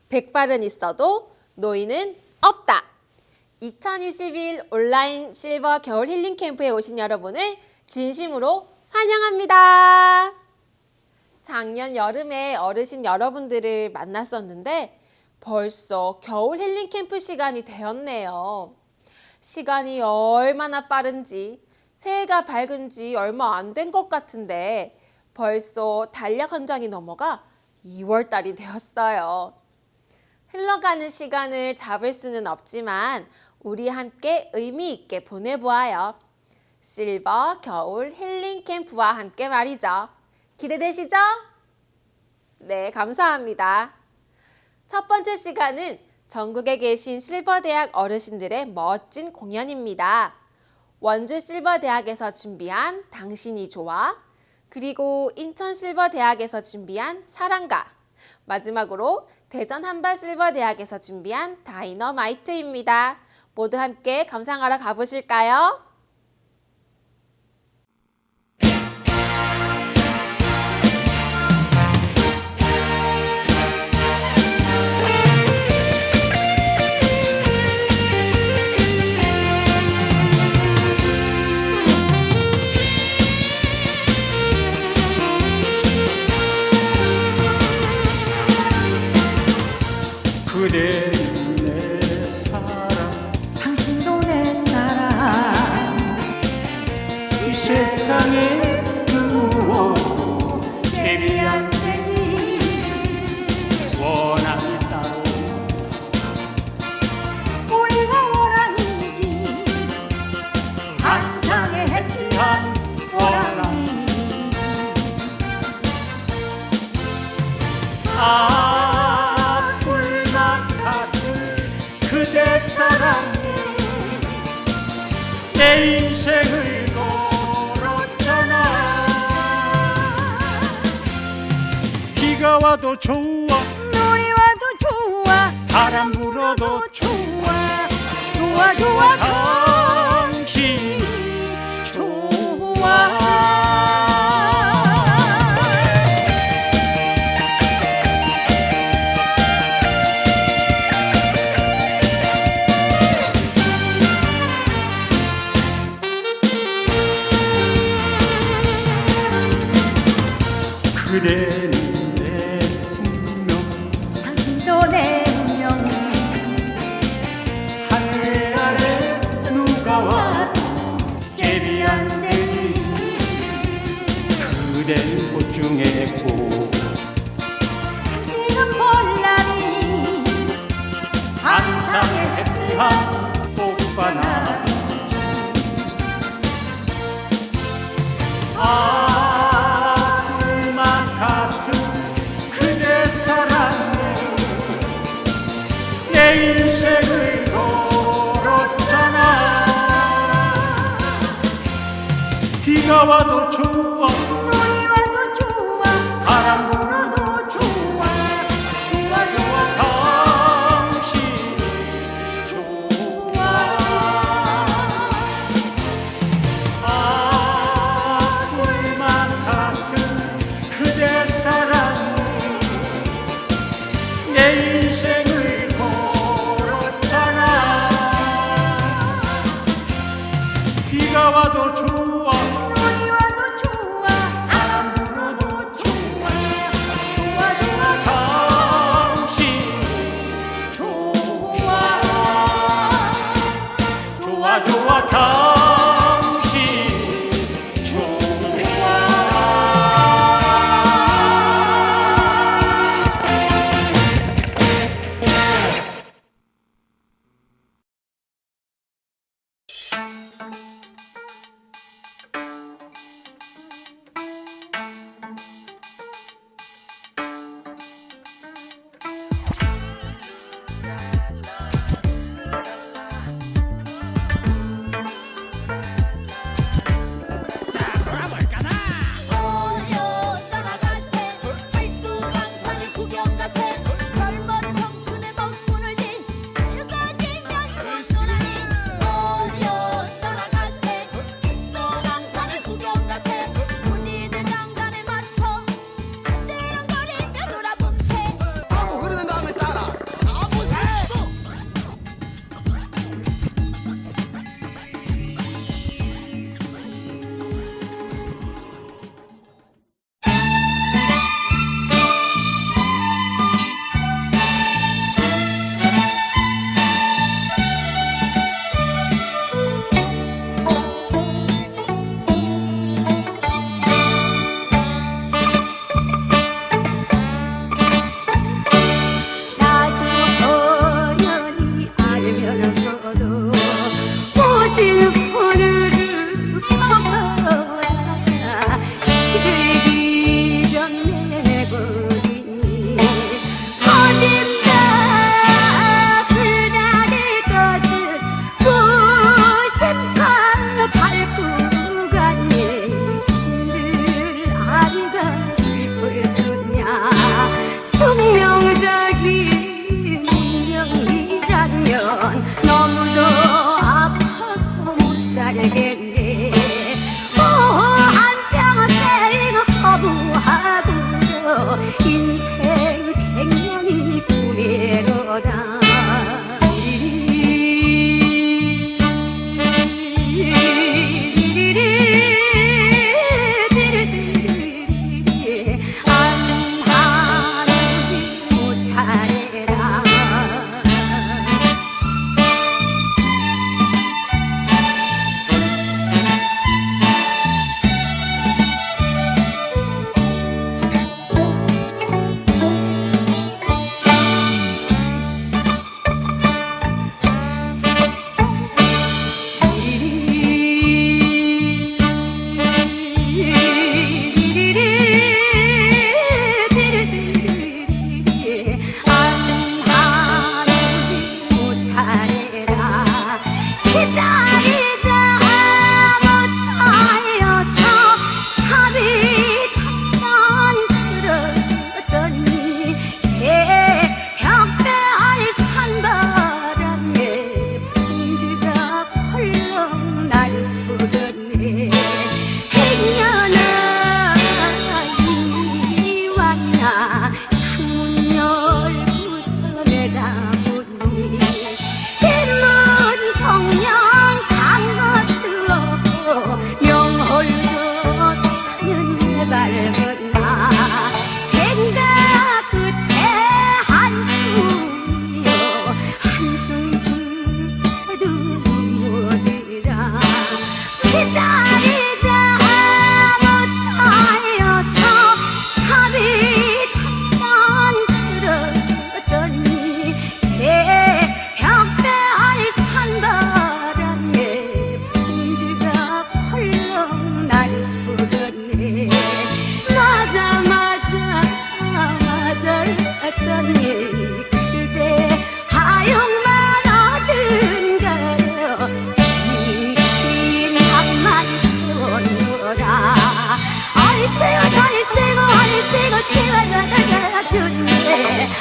백발은 있어도 노인은 없다. 2021 온라인 실버 겨울 힐링 캠프에 오신 여러분을 진심으로 환영합니다. 작년 여름에 어르신 여러분들을 만났었는데 벌써 겨울 힐링 캠프 시간이 되었네요. 시간이 얼마나 빠른지 새해가 밝은 지 얼마 안 된 것 같은데 벌써 달력 한 장이 넘어가 2월달이 되었어요. 흘러가는 시간을 잡을 수는 없지만 우리 함께 의미 있게 보내보아요. 실버 겨울 힐링 캠프와 함께 말이죠. 기대되시죠? 네, 감사합니다. 첫 번째 시간은 전국에 계신 실버대학 어르신들의 멋진 공연입니다. 원주 실버대학에서 준비한 당신이 좋아, 그리고 인천 실버대학에서 준비한 사랑가, 마지막으로 대전 한밭실버대학에서 준비한 다이너마이트입니다. 모두 함께 감상하러 가보실까요? 그대는 내 사랑, 당신도 내 사랑. 이 세상에 누워도 예비 안 되니 원한이 따로 우리가 원한이지. 환상의 해피한 원한이. 불만 같은 그대 사랑에 내 인생을 걸었잖아. 비가 와도 좋아, 눈이 와도 좋아, 바람 불어도 좋아, 좋아, 좋아, 당신 좋아. 그대는 내 운명, 당신도 내 운명. 하늘 아래 누가 와도 예비 안 되니 그댄 꽃 중에 꽃, 당신은 볼라니. 환상의 해피한 꽃바나. 하늘만 같은 그대 사랑에 내 인생을 걸었잖아. 비가 와도 좋아, 눈이 와도 좋아, 바람 불어도 좋아, 좋아, 좋아, 당신 좋아. 하늘만 같은 그대 사랑에 내 인생을 걸었잖아. 비가 와도 좋아, 눈이 와도 좋아, 인생 백년이 꿈이로다 안하지 못하리라 안하지 못하리라 기다리다 못하여서 잠이 잠깐 들었더니 새벽배 알찬 바람에 풍지가 펄럭 날쏘더니 행여나 이미 왔나 창문 열고서 내다보니 빈문 정령 간 것도 없고 명월조차는 내발었나 생각 끝에 한숨이요 한숨 끝에도 눈물이라 기다리다 못하여서 잠이 잠깐 들었더니 새벽배 알찬 바람에 풍지가 펄럭 날쏘더니 맞았더니 그대 하용만 어른가요 긴 앞만 세웠노라 아리새고 저리새고 아리새고 치워져다가 준대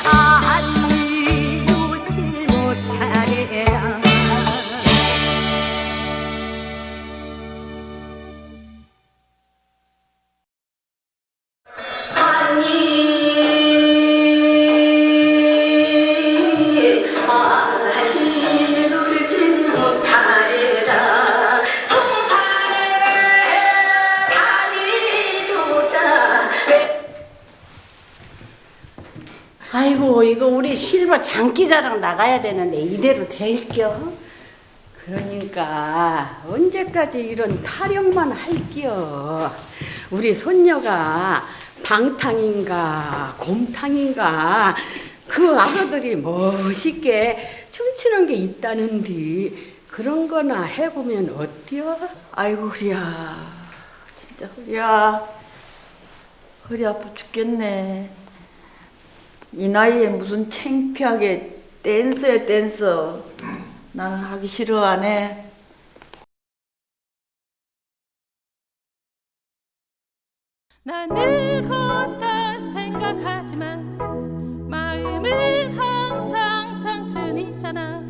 아니 놓질 못하리라 아니 놀진 못하리라 동산에 다리도다 아이고 이거 우리 실버 장기자랑 나가야 되는데 이대로 될겨? 그러니까 언제까지 이런 타령만 할겨? 우리 손녀가 방탕인가 곰탕인가 그 아가들이 멋있게 춤추는 게 있다는데 그런 거나 해보면 어때요? 아이고 허리야 진짜 허리야 허리 아파 죽겠네 이 나이에 무슨 창피하게 댄서야 댄서 나는 하기 싫어 안 해. 난 늙었다 생각하지만 마음은 항상 청춘이잖아.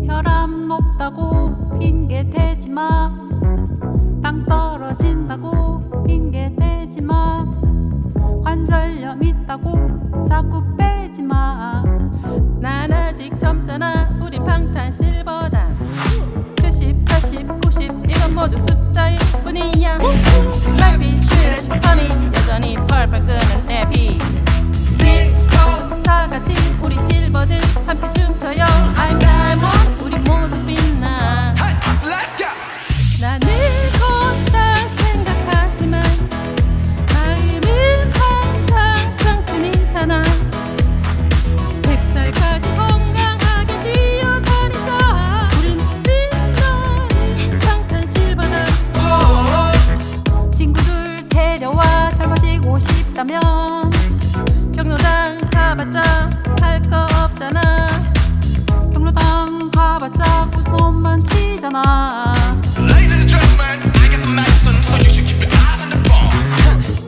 혈압 높다고 핑계 대지마. 땅 떨어진다고 핑계 대지마. 관절염 있다고 자꾸 빼지마. 난 아직 젊잖아. 우린 방탄 실버다. 70, 80, 90 이건 모두 숫자일 뿐이야. Life is sweet, honey. 여전히 펄펄 끄는 에피. 다 같이 우리 실버들 함께 춤춰요. I'm diamond. 우리 모두 빛나. 나 늙었다 생각하지만 마음은 항상 청춘이잖아. 100살까지 건강하게 뛰어다니자. 우린 빛나는 방탄 실버다. 친구들 데려와 젊어지고 싶다면 경로당 가봤자 할 거 없잖아. 경로당 가봤자 구손만 치잖아.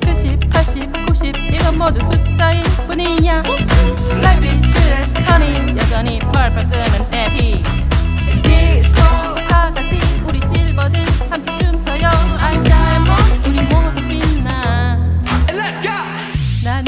70, 80, 90 이건 모두 숫자일 뿐이야. Life is sweet, honey. 여전히 펄펄 끄는 에피. 다 같이 우리 실버들 함께 춤춰요. I'm diamond. 우리 모두 빛나. 나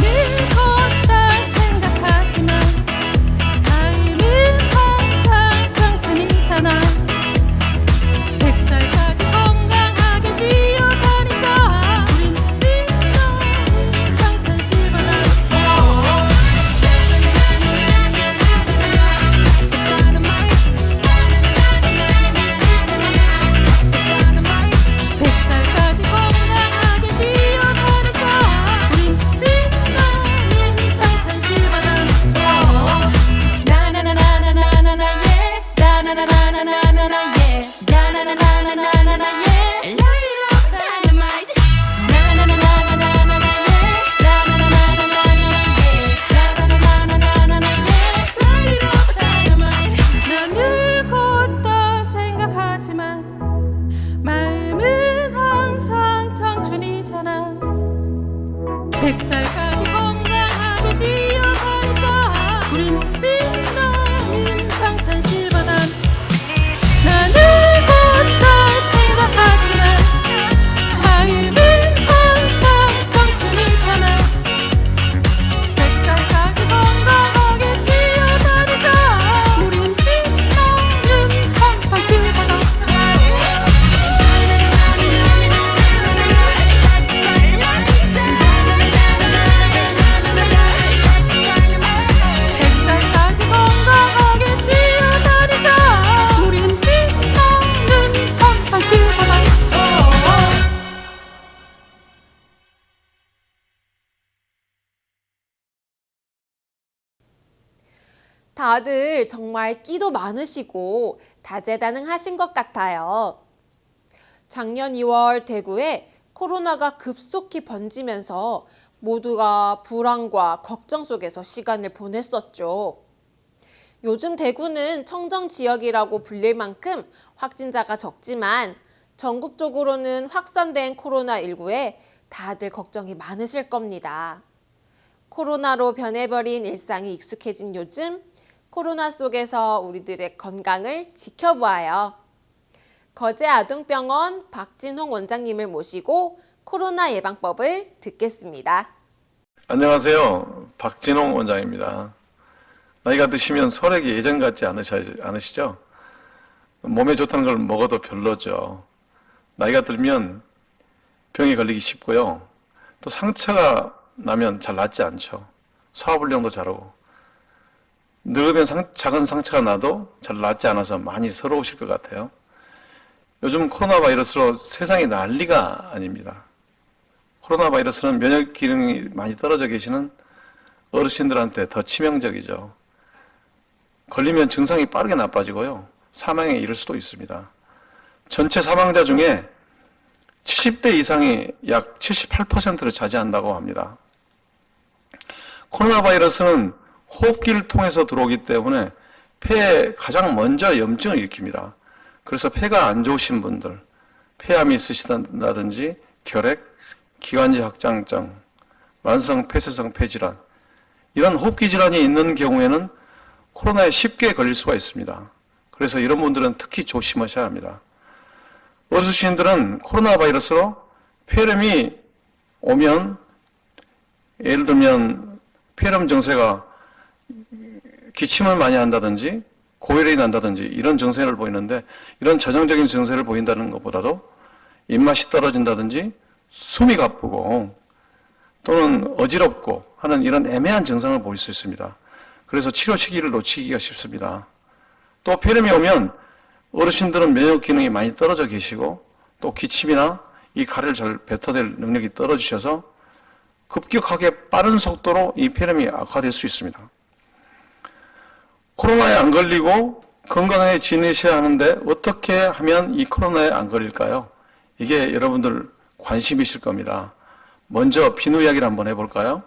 다들 정말 끼도 많으시고 다재다능하신 것 같아요. 작년 2월 대구에 코로나가 급속히 번지면서 모두가 불안과 걱정 속에서 시간을 보냈었죠. 요즘 대구는 청정 지역이라고 불릴 만큼 확진자가 적지만 전국적으로는 확산된 코로나19에 다들 걱정이 많으실 겁니다. 코로나로 변해버린 일상이 익숙해진 요즘, 코로나 속에서 우리들의 건강을 지켜보아요. 거제 아동병원 박진홍 원장님을 모시고 코로나 예방법을 듣겠습니다. 안녕하세요. 박진홍 원장입니다. 나이가 드시면 소력이 예전 같지 않으시죠? 몸에 좋다는 걸 먹어도 별로죠. 나이가 들면 병이 걸리기 쉽고요. 또 상처가 나면 잘 낫지 않죠. 소화불량도 잘하고. 늙으면 작은 상처가 나도 잘 낫지 않아서 많이 서러우실 것 같아요. 요즘 코로나 바이러스로 세상이 난리가 아닙니다. 코로나 바이러스는 면역 기능이 많이 떨어져 계시는 어르신들한테 더 치명적이죠. 걸리면 증상이 빠르게 나빠지고요. 사망에 이를 수도 있습니다. 전체 사망자 중에 70대 이상이 약 78%를 차지한다고 합니다. 코로나 바이러스는 호흡기를 통해서 들어오기 때문에 폐에 가장 먼저 염증을 일으킵니다. 그래서 폐가 안 좋으신 분들, 폐암이 있으시다든지 결핵, 기관지 확장증, 만성 폐쇄성 폐질환, 이런 호흡기 질환이 있는 경우에는 코로나에 쉽게 걸릴 수가 있습니다. 그래서 이런 분들은 특히 조심하셔야 합니다. 어르신들은 코로나 바이러스로 폐렴이 오면, 예를 들면 폐렴 증세가 기침을 많이 한다든지 고열이 난다든지 이런 증세를 보이는데, 이런 전형적인 증세를 보인다는 것보다도 입맛이 떨어진다든지 숨이 가쁘고 또는 어지럽고 하는 이런 애매한 증상을 보일 수 있습니다. 그래서 치료 시기를 놓치기가 쉽습니다. 또 폐렴이 오면 어르신들은 면역 기능이 많이 떨어져 계시고 또 기침이나 이 가래를 잘 뱉어낼 능력이 떨어지셔서 급격하게 빠른 속도로 이 폐렴이 악화될 수 있습니다. 코로나에 안 걸리고 건강하게 지내셔야 하는데 어떻게 하면 이 코로나에 안 걸릴까요? 이게 여러분들 관심이실 겁니다. 먼저 비누 이야기를 한번 해볼까요?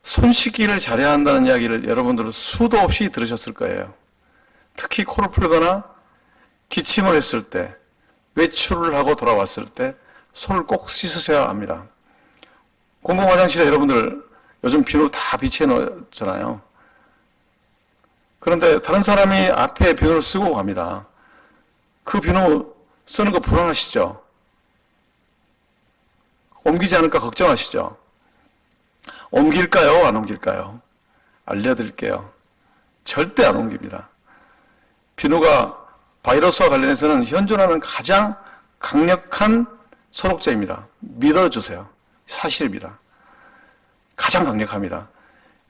손 씻기를 잘해야 한다는 이야기를 여러분들은 수도 없이 들으셨을 거예요. 특히 코를 풀거나 기침을 했을 때, 외출을 하고 돌아왔을 때 손을 꼭 씻으셔야 합니다. 공공 화장실에 여러분들 요즘 비누 다 비치해 놓잖아요. 그런데 다른 사람이 앞에 비누를 쓰고 갑니다. 그 비누 쓰는 거 불안하시죠? 옮기지 않을까 걱정하시죠? 옮길까요? 안 옮길까요? 알려드릴게요. 절대 안 옮깁니다. 비누가 바이러스와 관련해서는 현존하는 가장 강력한 소독제입니다. 믿어주세요. 사실입니다. 가장 강력합니다.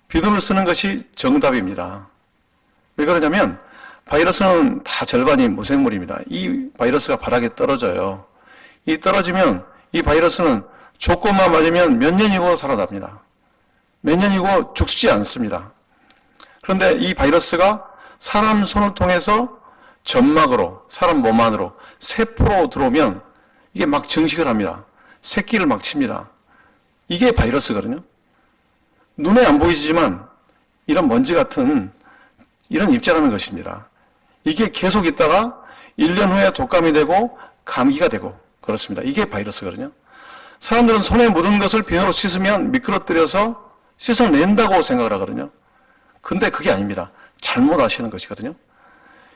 비누를 쓰는 것이 정답입니다. 왜 그러냐면 바이러스는 다 절반이 무생물입니다. 이 바이러스가 바닥에 떨어져요. 이 떨어지면 이 바이러스는 조건만 맞으면 몇 년이고 살아납니다. 몇 년이고 죽지 않습니다. 그런데 이 바이러스가 사람 손을 통해서 점막으로, 사람 몸 안으로, 세포로 들어오면 이게 막 증식을 합니다. 새끼를 막 칩니다. 이게 바이러스거든요. 눈에 안 보이지만 이런 먼지 같은 이런 입자라는 것입니다. 이게 계속 있다가 1년 후에 독감이 되고 감기가 되고 그렇습니다. 이게 바이러스거든요. 사람들은 손에 묻은 것을 비누로 씻으면 미끄러뜨려서 씻어낸다고 생각을 하거든요. 근데 그게 아닙니다. 잘못 아시는 것이거든요.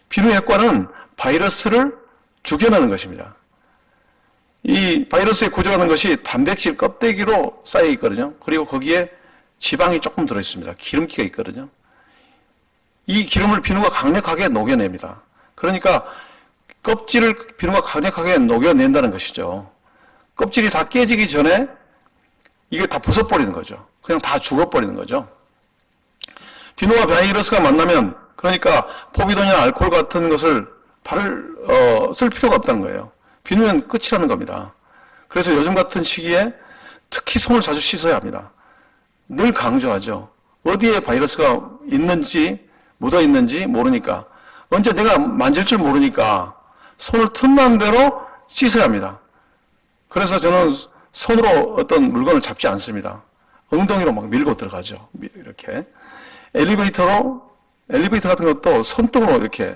비누 효과는 바이러스를 죽여내는 것입니다. 이 바이러스의 구조라는 것이 단백질 껍데기로 쌓여 있거든요. 그리고 거기에 지방이 조금 들어있습니다. 기름기가 있거든요. 이 기름을 비누가 강력하게 녹여냅니다. 그러니까 껍질을 비누가 강력하게 녹여낸다는 것이죠. 껍질이 다 깨지기 전에 이게 다 부숴버리는 거죠. 그냥 다 죽어버리는 거죠. 비누와 바이러스가 만나면 그러니까 포비돈이나 알코올 같은 것을 쓸 필요가 없다는 거예요. 비누는 끝이라는 겁니다. 그래서 요즘 같은 시기에 특히 손을 자주 씻어야 합니다. 늘 강조하죠. 어디에 바이러스가 있는지 묻어 있는지 모르니까, 언제 내가 만질 줄 모르니까 손을 틈난 대로 씻어야 합니다. 그래서 저는 손으로 어떤 물건을 잡지 않습니다. 엉덩이로 막 밀고 들어가죠. 이렇게. 엘리베이터 같은 것도 손등으로 이렇게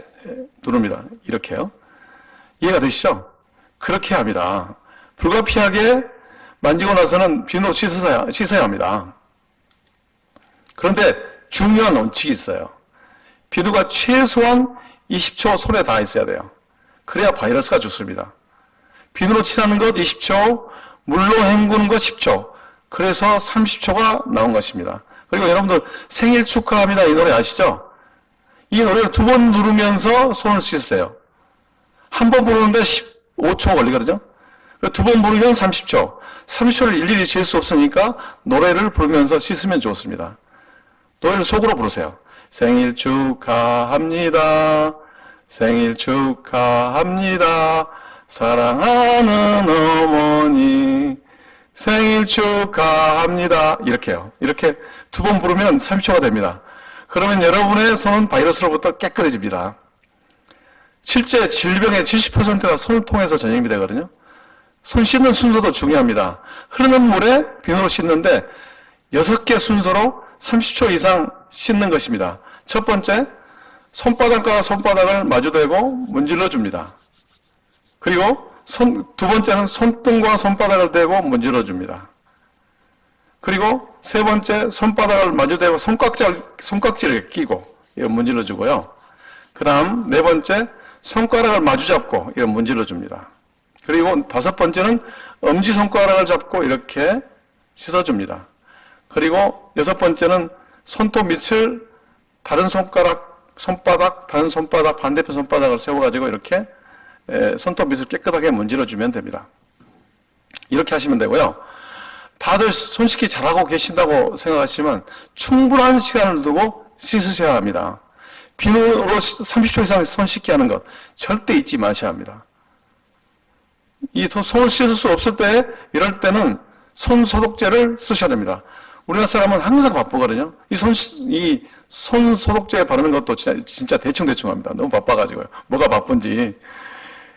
누릅니다. 이렇게요. 이해가 되시죠? 그렇게 합니다. 불가피하게 만지고 나서는 비누로 씻어야 합니다. 그런데 중요한 원칙이 있어요. 비누가 최소한 20초 손에 닿아 있어야 돼요. 그래야 바이러스가 죽습니다. 비누로 칠하는 것 20초, 물로 헹구는 것 10초, 그래서 30초가 나온 것입니다. 그리고 여러분들 생일 축하합니다 이 노래 아시죠? 이 노래를 2번 누르면서 손을 씻으세요. 한 번 부르는데 15초 걸리거든요. 2번 부르면 30초. 30초를 일일이 잴 수 없으니까 노래를 부르면서 씻으면 좋습니다. 노래를 속으로 부르세요. 생일 축하합니다. 생일 축하합니다. 사랑하는 어머니 생일 축하합니다. 이렇게요. 이렇게 2번 부르면 30초가 됩니다. 그러면 여러분의 손은 바이러스로부터 깨끗해집니다. 실제 질병의 70%가 손을 통해서 전염이 되거든요. 손 씻는 순서도 중요합니다. 흐르는 물에 비누로 씻는데 6개 순서로 30초 이상 씻는 것입니다. 첫 번째, 손바닥과 손바닥을 마주대고 문질러 줍니다. 그리고 두 번째는 손등과 손바닥을 대고 문질러 줍니다. 그리고 세 번째, 손바닥을 마주대고 손깍지를 끼고 이거 문질러 주고요. 그 다음 네 번째, 손가락을 마주 잡고 이거 문질러 줍니다. 그리고 다섯 번째는 엄지손가락을 잡고 이렇게 씻어줍니다. 그리고 여섯 번째는 손톱 밑을 다른 손바닥, 다른 손바닥, 반대편 손바닥을 세워가지고 이렇게 손톱 밑을 깨끗하게 문질러주면 됩니다. 이렇게 하시면 되고요. 다들 손 씻기 잘하고 계신다고 생각하시면 충분한 시간을 두고 씻으셔야 합니다. 비누로 30초 이상 손 씻기 하는 것 절대 잊지 마셔야 합니다. 이 손을 씻을 수 없을 때, 이럴 때는 손 소독제를 쓰셔야 됩니다. 우리나라 사람은 항상 바쁘거든요. 이 손 소독제 바르는 것도 진짜 대충 합니다. 너무 바빠가지고요. 뭐가 바쁜지.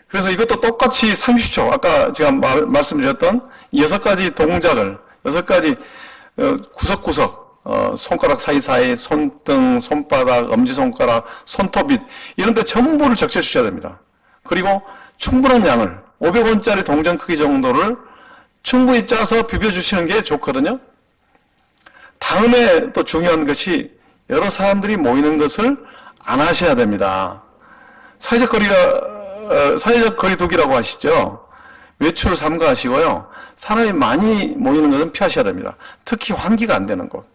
그래서 이것도 똑같이 30초, 아까 제가 말씀드렸던 6가지 동작을, 6가지 구석구석, 손가락 사이사이, 손등, 손바닥, 엄지손가락, 손톱 밑, 이런 데 전부를 적셔주셔야 됩니다. 그리고 충분한 양을, 500원짜리 동전 크기 정도를 충분히 짜서 비벼주시는 게 좋거든요. 다음에 또 중요한 것이 여러 사람들이 모이는 것을 안 하셔야 됩니다. 사회적 거리 두기라고 하시죠. 외출을 삼가하시고요. 사람이 많이 모이는 것은 피하셔야 됩니다. 특히 환기가 안 되는 곳,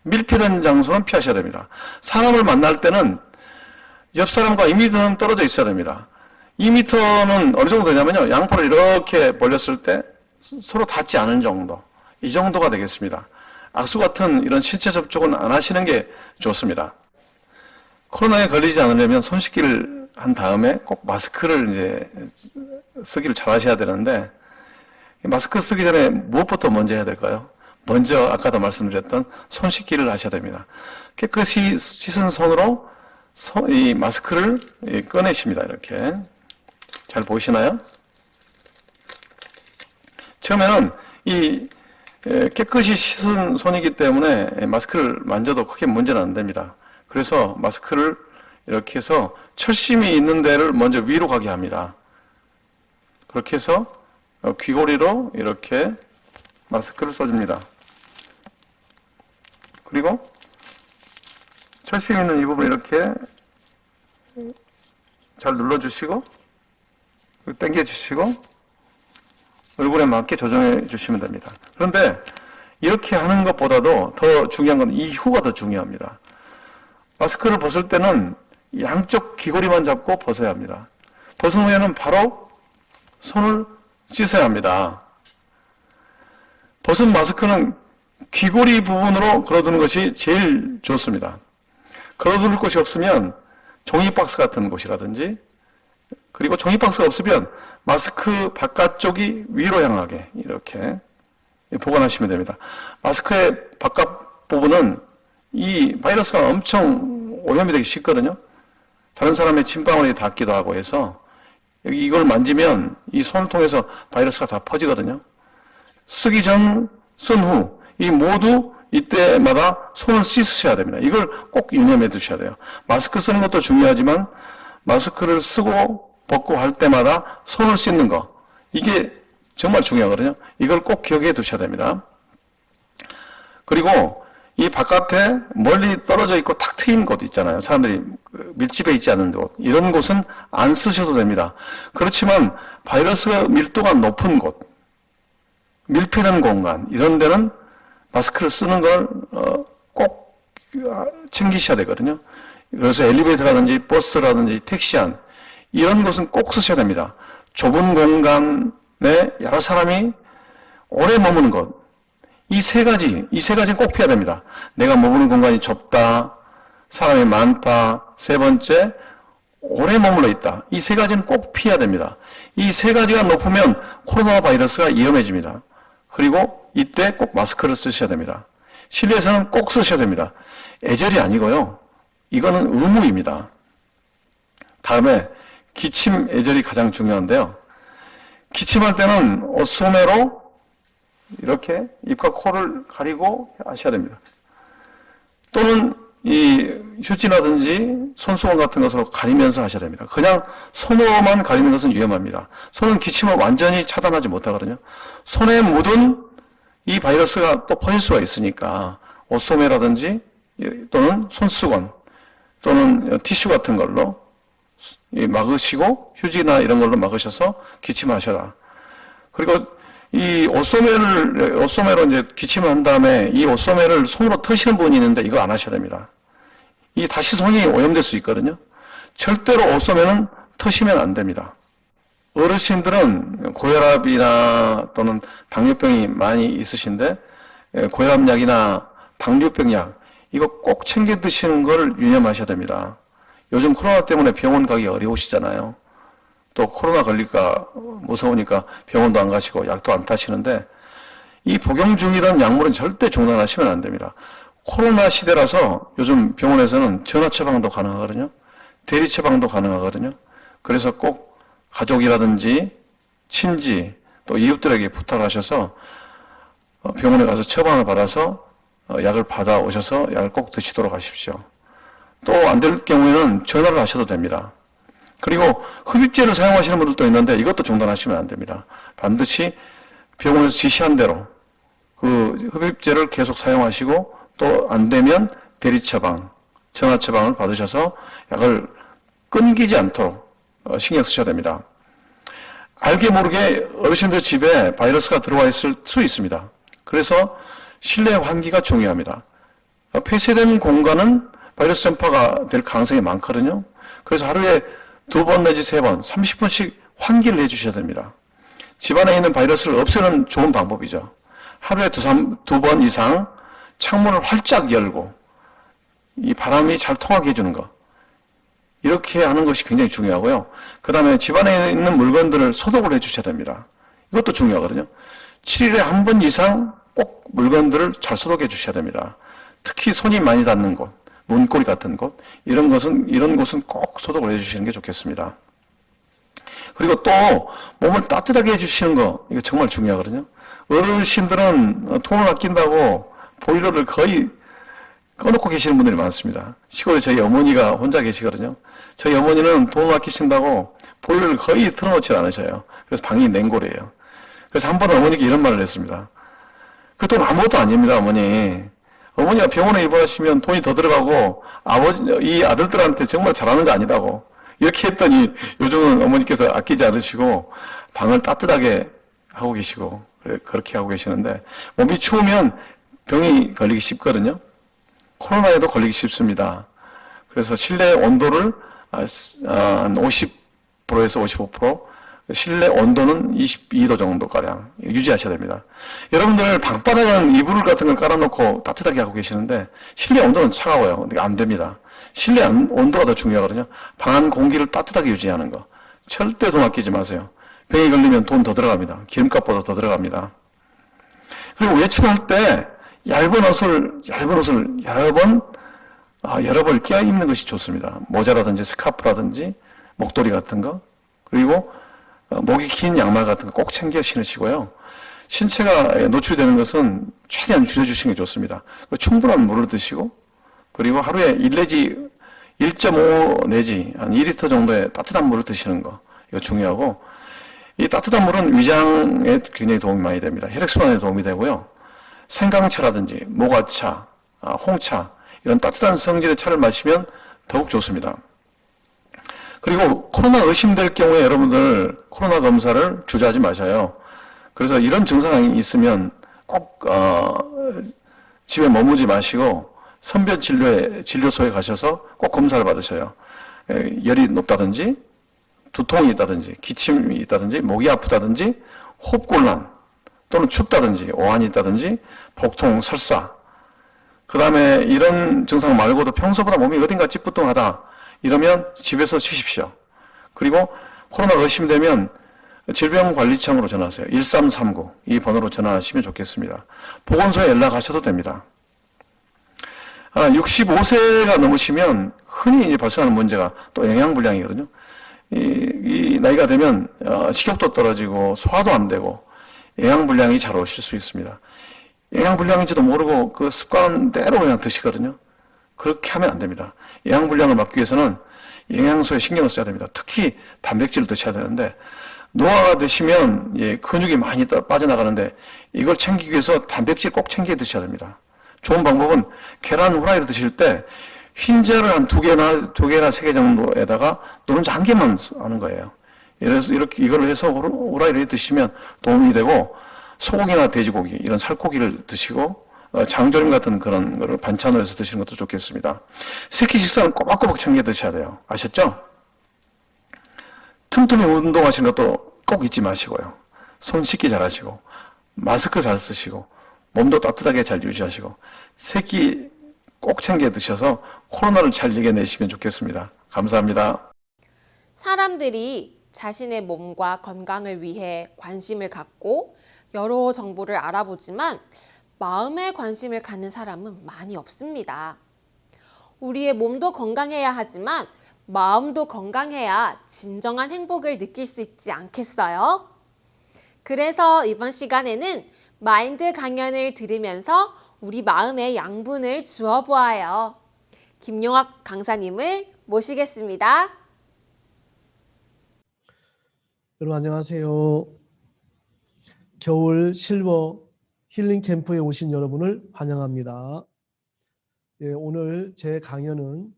밀폐된 장소는 피하셔야 됩니다. 사람을 만날 때는 옆 사람과 2m는 떨어져 있어야 됩니다. 2m는 어느 정도 되냐면요, 양팔을 이렇게 벌렸을 때 서로 닿지 않은 정도, 이 정도가 되겠습니다. 악수 같은 이런 신체 접촉은 안 하시는 게 좋습니다. 코로나에 걸리지 않으려면 손 씻기를 한 다음에 꼭 마스크를 이제 쓰기를 잘 하셔야 되는데, 마스크 쓰기 전에 무엇부터 먼저 해야 될까요? 먼저 아까도 말씀드렸던 손 씻기를 하셔야 됩니다. 깨끗이 씻은 손으로 이 마스크를 꺼내십니다. 이렇게. 잘 보이시나요? 처음에는 이 깨끗이 씻은 손이기 때문에 마스크를 만져도 크게 문제는 안 됩니다. 그래서 마스크를 이렇게 해서 철심이 있는 데를 먼저 위로 가게 합니다. 그렇게 해서 귀고리로 이렇게 마스크를 써줍니다. 그리고 철심 있는 이 부분 이렇게 잘 눌러주시고 당겨주시고 얼굴에 맞게 조정해 주시면 됩니다. 그런데 이렇게 하는 것보다도 더 중요한 건 이후가 더 중요합니다. 마스크를 벗을 때는 양쪽 귀고리만 잡고 벗어야 합니다. 벗은 후에는 바로 손을 씻어야 합니다. 벗은 마스크는 귀고리 부분으로 걸어두는 것이 제일 좋습니다. 걸어둘 곳이 없으면 종이박스 같은 곳이라든지, 그리고 종이박스가 없으면 마스크 바깥쪽이 위로 향하게 이렇게 보관하시면 됩니다. 마스크의 바깥 부분은 이 바이러스가 엄청 오염이 되기 쉽거든요. 다른 사람의 침방울에 닿기도 하고 해서 이걸 만지면 이 손을 통해서 바이러스가 다 퍼지거든요. 쓰기 전, 쓴 후, 이 모두 이때마다 손을 씻으셔야 됩니다. 이걸 꼭 유념해 두셔야 돼요. 마스크 쓰는 것도 중요하지만 마스크를 쓰고 벗고 할 때마다 손을 씻는 거, 이게 정말 중요하거든요. 이걸 꼭 기억해 두셔야 됩니다. 그리고 이 바깥에 멀리 떨어져 있고 탁 트인 곳 있잖아요. 사람들이 밀집해 있지 않은 곳. 이런 곳은 안 쓰셔도 됩니다. 그렇지만 바이러스 밀도가 높은 곳, 밀폐된 공간, 이런 데는 마스크를 쓰는 걸 꼭 챙기셔야 되거든요. 그래서 엘리베이터라든지 버스라든지 택시 안, 이런 곳은 꼭 쓰셔야 됩니다. 좁은 공간에 여러 사람이 오래 머무는 것, 이 세 가지는 꼭 피해야 됩니다. 내가 머무는 공간이 좁다, 사람이 많다, 세 번째, 오래 머물러 있다. 이 세 가지는 꼭 피해야 됩니다. 이 세 가지가 높으면 코로나 바이러스가 위험해집니다. 그리고 이때 꼭 마스크를 쓰셔야 됩니다. 실내에서는 꼭 쓰셔야 됩니다. 애절이 아니고요. 이거는 의무입니다. 다음에 기침 애절이 가장 중요한데요. 기침할 때는 옷소매로 이렇게 입과 코를 가리고 하셔야 됩니다. 또는 이 휴지라든지 손수건 같은 것으로 가리면서 하셔야 됩니다. 그냥 손으로만 가리는 것은 위험합니다. 손은 기침을 완전히 차단하지 못하거든요. 손에 묻은 이 바이러스가 또 퍼질 수가 있으니까 옷소매라든지 또는 손수건 또는 티슈 같은 걸로 막으시고 휴지나 이런 걸로 막으셔서 기침하셔라. 그리고 이 옷소매로 이제 기침을 한 다음에 이 옷소매를 손으로 터시는 분이 있는데 이거 안 하셔야 됩니다. 이 다시 손이 오염될 수 있거든요. 절대로 옷소매는 터시면 안 됩니다. 어르신들은 고혈압이나 또는 당뇨병이 많이 있으신데 고혈압약이나 당뇨병 약 이거 꼭 챙겨 드시는 걸 유념하셔야 됩니다. 요즘 코로나 때문에 병원 가기 어려우시잖아요. 또 코로나 걸릴까 무서우니까 병원도 안 가시고 약도 안 타시는데 이 복용 중이라는 약물은 절대 중단하시면 안 됩니다. 코로나 시대라서 요즘 병원에서는 전화 처방도 가능하거든요. 대리 처방도 가능하거든요. 그래서 꼭 가족이라든지 친지 또 이웃들에게 부탁을 하셔서 병원에 가서 처방을 받아서 약을 받아 오셔서 약을 꼭 드시도록 하십시오. 또 안 될 경우에는 전화를 하셔도 됩니다. 그리고 흡입제를 사용하시는 분들도 있는데 이것도 중단하시면 안 됩니다. 반드시 병원에서 지시한 대로 그 흡입제를 계속 사용하시고 또 안 되면 대리 처방, 전화 처방을 받으셔서 약을 끊기지 않도록 신경 쓰셔야 됩니다. 알게 모르게 어르신들 집에 바이러스가 들어와 있을 수 있습니다. 그래서 실내 환기가 중요합니다. 폐쇄된 공간은 바이러스 전파가 될 가능성이 많거든요. 그래서 하루에 2번 내지 3번, 30분씩 환기를 해주셔야 됩니다. 집안에 있는 바이러스를 없애는 좋은 방법이죠. 하루에 2번 이상 창문을 활짝 열고 이 바람이 잘 통하게 해주는 것. 이렇게 하는 것이 굉장히 중요하고요. 그 다음에 집안에 있는 물건들을 소독을 해주셔야 됩니다. 이것도 중요하거든요. 7일에 한 번 이상 꼭 물건들을 잘 소독해 주셔야 됩니다. 특히 손이 많이 닿는 곳, 문고리 같은 곳, 이런 곳은 꼭 소독을 해주시는 게 좋겠습니다. 그리고 또 몸을 따뜻하게 해주시는 거, 이거 정말 중요하거든요. 어르신들은 돈을 아낀다고 보일러를 거의 꺼놓고 계시는 분들이 많습니다. 시골에 저희 어머니가 혼자 계시거든요. 저희 어머니는 돈을 아끼신다고 보일러를 거의 틀어놓지 않으셔요. 그래서 방이 냉골이에요. 그래서 한 번은 어머니께 이런 말을 했습니다. 그 돈 아무것도 아닙니다, 어머니. 어머니가 병원에 입원하시면 돈이 더 들어가고 이 아들들한테 정말 잘하는 거 아니라고. 이렇게 했더니 요즘은 어머니께서 아끼지 않으시고 방을 따뜻하게 하고 계시고 그렇게 하고 계시는데 몸이 추우면 병이 걸리기 쉽거든요. 코로나에도 걸리기 쉽습니다. 그래서 실내 온도를 한 50%에서 55%, 실내 온도는 22도 정도가량 유지하셔야 됩니다. 여러분들 방바닥은 이불 같은 걸 깔아놓고 따뜻하게 하고 계시는데 실내 온도는 차가워요. 근데 안 됩니다. 실내 온도가 더 중요하거든요. 방 안 공기를 따뜻하게 유지하는 거. 절대 돈 아끼지 마세요. 병이 걸리면 돈 더 들어갑니다. 기름값보다 더 들어갑니다. 그리고 외출할 때 얇은 옷을 여러 번 여러 벌 끼어 입는 것이 좋습니다. 모자라든지 스카프라든지 목도리 같은 거, 그리고 목이 긴 양말 같은 거 꼭 챙겨 신으시고요. 신체가 노출되는 것은 최대한 줄여주시는 게 좋습니다. 충분한 물을 드시고, 그리고 하루에 1 내지 1.5 내지 한 2리터 정도의 따뜻한 물을 드시는 거, 이거 중요하고, 이 따뜻한 물은 위장에 굉장히 도움이 많이 됩니다. 혈액순환에 도움이 되고요. 생강차라든지 모과차, 홍차, 이런 따뜻한 성질의 차를 마시면 더욱 좋습니다. 그리고 코로나 의심될 경우에 여러분들 코로나 검사를 주저하지 마셔요. 그래서 이런 증상이 있으면 꼭 집에 머무지 마시고 선별 진료소에 가셔서 꼭 검사를 받으셔요. 열이 높다든지 두통이 있다든지 기침이 있다든지 목이 아프다든지 호흡곤란 또는 춥다든지 오한이 있다든지 복통, 설사, 그 다음에 이런 증상 말고도 평소보다 몸이 어딘가 찌뿌둥하다 이러면 집에서 쉬십시오. 그리고 코로나 의심되면 질병관리청으로 전화하세요. 1339 이 번호로 전화하시면 좋겠습니다. 보건소에 연락하셔도 됩니다. 65세가 넘으시면 흔히 이제 발생하는 문제가 또 영양불량이거든요. 이 나이가 되면 식욕도 떨어지고 소화도 안 되고 영양불량이 잘 오실 수 있습니다. 영양불량인지도 모르고 그 습관대로 그냥 드시거든요. 그렇게 하면 안 됩니다. 영양불량을 막기 위해서는 영양소에 신경을 써야 됩니다. 특히 단백질을 드셔야 되는데 노화가 되시면 근육이 많이 빠져나가는데 이걸 챙기기 위해서 단백질 꼭 챙겨 드셔야 됩니다. 좋은 방법은 계란 후라이를 드실 때 흰자를 한 2개나 3개 정도에다가 노른자 1개만 하는 거예요. 그래서 이렇게 이걸 해서 후라이를 드시면 도움이 되고 소고기나 돼지고기 이런 살코기를 드시고 장조림 같은 그런 거를 반찬으로 해서 드시는 것도 좋겠습니다. 새끼 식사는 꼬박꼬박 챙겨 드셔야 돼요. 아셨죠? 틈틈이 운동하시는 것도 꼭 잊지 마시고요. 손 씻기 잘 하시고 마스크 잘 쓰시고 몸도 따뜻하게 잘 유지하시고 새끼 꼭 챙겨 드셔서 코로나를 잘 이겨내시면 좋겠습니다. 감사합니다. 사람들이 자신의 몸과 건강을 위해 관심을 갖고 여러 정보를 알아보지만 마음에 관심을 갖는 사람은 많이 없습니다. 우리의 몸도 건강해야 하지만 마음도 건강해야 진정한 행복을 느낄 수 있지 않겠어요? 그래서 이번 시간에는 마인드 강연을 들으면서 우리 마음에 양분을 주어 보아요. 김용학 강사님을 모시겠습니다. 여러분 안녕하세요. 겨울 실버 힐링 캠프에 오신 여러분을 환영합니다. 오늘 제 강연은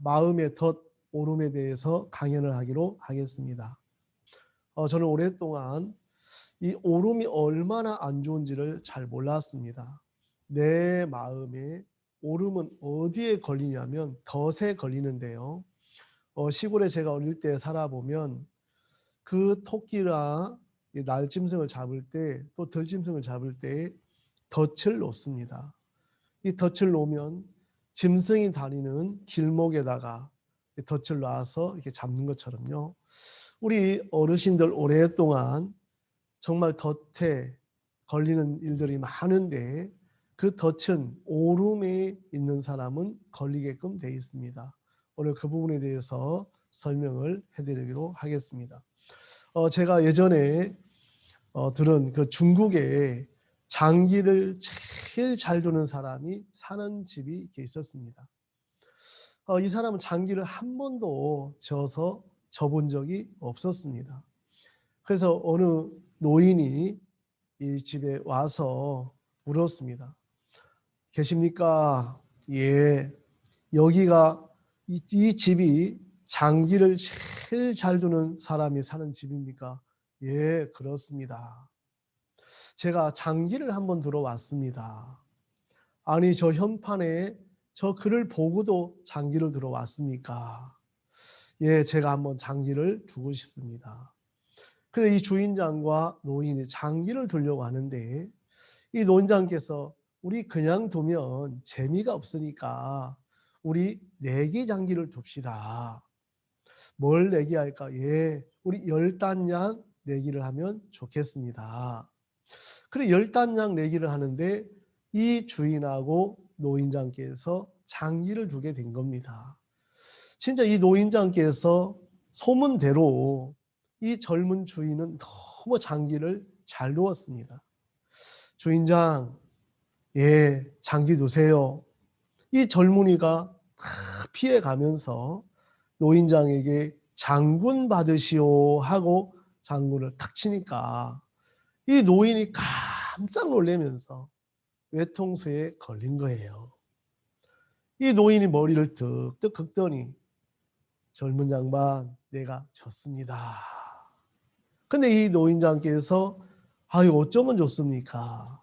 마음의 덫 오름에 대해서 강연을 하기로 하겠습니다. 저는 오랫동안 이 오름이 얼마나 안 좋은지를 잘 몰랐습니다. 내 마음에 오름은 어디에 걸리냐면 덫에 걸리는데요. 시골에 제가 어릴 때 살아보면 그 토끼나 날짐승을 잡을 때 또 들짐승을 잡을 때 덫을 놓습니다. 이 덫을 놓으면 짐승이 다니는 길목에다가 덫을 놔서 이렇게 잡는 것처럼요. 우리 어르신들 오랫동안 정말 덫에 걸리는 일들이 많은데 그 덫은 오름에 있는 사람은 걸리게끔 되어 있습니다. 오늘 그 부분에 대해서 설명을 해드리기로 하겠습니다. 제가 예전에 들은 그 중국에 장기를 제일 잘 두는 사람이 사는 집이 이렇게 있었습니다. 이 사람은 장기를 한 번도 져본 적이 없었습니다. 그래서 어느 노인이 이 집에 와서 물었습니다. 계십니까? 예. 여기가 이 집이 장기를 제일 잘 두는 사람이 사는 집입니까? 예, 그렇습니다. 제가 장기를 한번 들어왔습니다. 아니, 저 현판에 저 글을 보고도 장기를 들어왔습니까? 예, 제가 한번 장기를 두고 싶습니다. 그래, 이 주인장과 노인이 장기를 두려고 하는데 이 노인장께서 우리 그냥 두면 재미가 없으니까 우리 내기 장기를 둡시다. 뭘 내기할까? 예, 우리 10단양 내기를 하면 좋겠습니다. 그래 10단양 내기를 하는데 이 주인하고 노인장께서 장기를 두게 된 겁니다. 진짜 이 노인장께서 소문대로 이 젊은 주인은 너무 장기를 잘 두었습니다. 주인장, 예, 장기 두세요. 이 젊은이가 피해 가면서 노인장에게 장군 받으시오 하고 장군을 탁 치니까 이 노인이 깜짝 놀라면서 외통수에 걸린 거예요. 이 노인이 머리를 득득 긁더니 젊은 양반, 내가 졌습니다. 근데 이 노인장께서 아유, 어쩌면 좋습니까?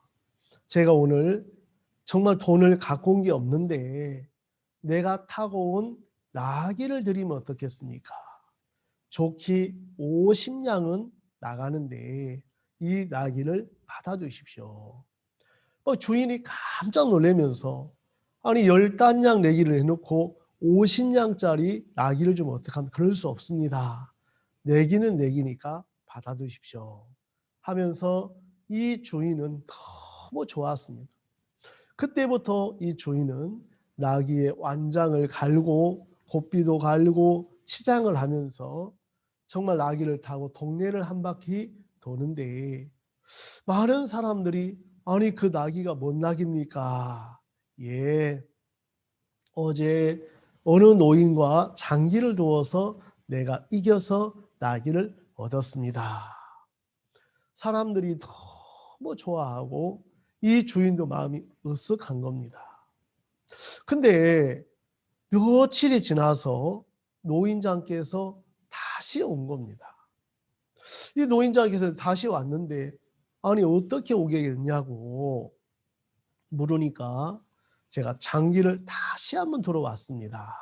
제가 오늘 정말 돈을 갖고 온 게 없는데 내가 타고 온 나귀를 드리면 어떻겠습니까? 좋기 50냥은 나가는데 이 나귀를 받아주십시오. 주인이 깜짝 놀라면서 아니 10단냥 내기를 해놓고 50냥짜리 나귀를 주면 어떡합니까? 그럴 수 없습니다. 내기는 내기니까 받아두십시오 하면서 이 주인은 너무 좋았습니다. 그때부터 이 주인은 나귀의 완장을 갈고 고삐도 갈고 치장을 하면서 정말 나귀를 타고 동네를 한 바퀴 도는데 많은 사람들이 아니 그 나귀가 뭔 나귀입니까? 예, 어제 어느 노인과 장기를 두어서 내가 이겨서 나귀를 얻었습니다. 사람들이 너무 좋아하고 이 주인도 마음이 으쓱한 겁니다. 근데 며칠이 지나서 노인장께서 다시 온 겁니다. 이 노인장께서 다시 왔는데 아니 어떻게 오게 됐냐고 물으니까 제가 장기를 다시 한번 들어왔습니다.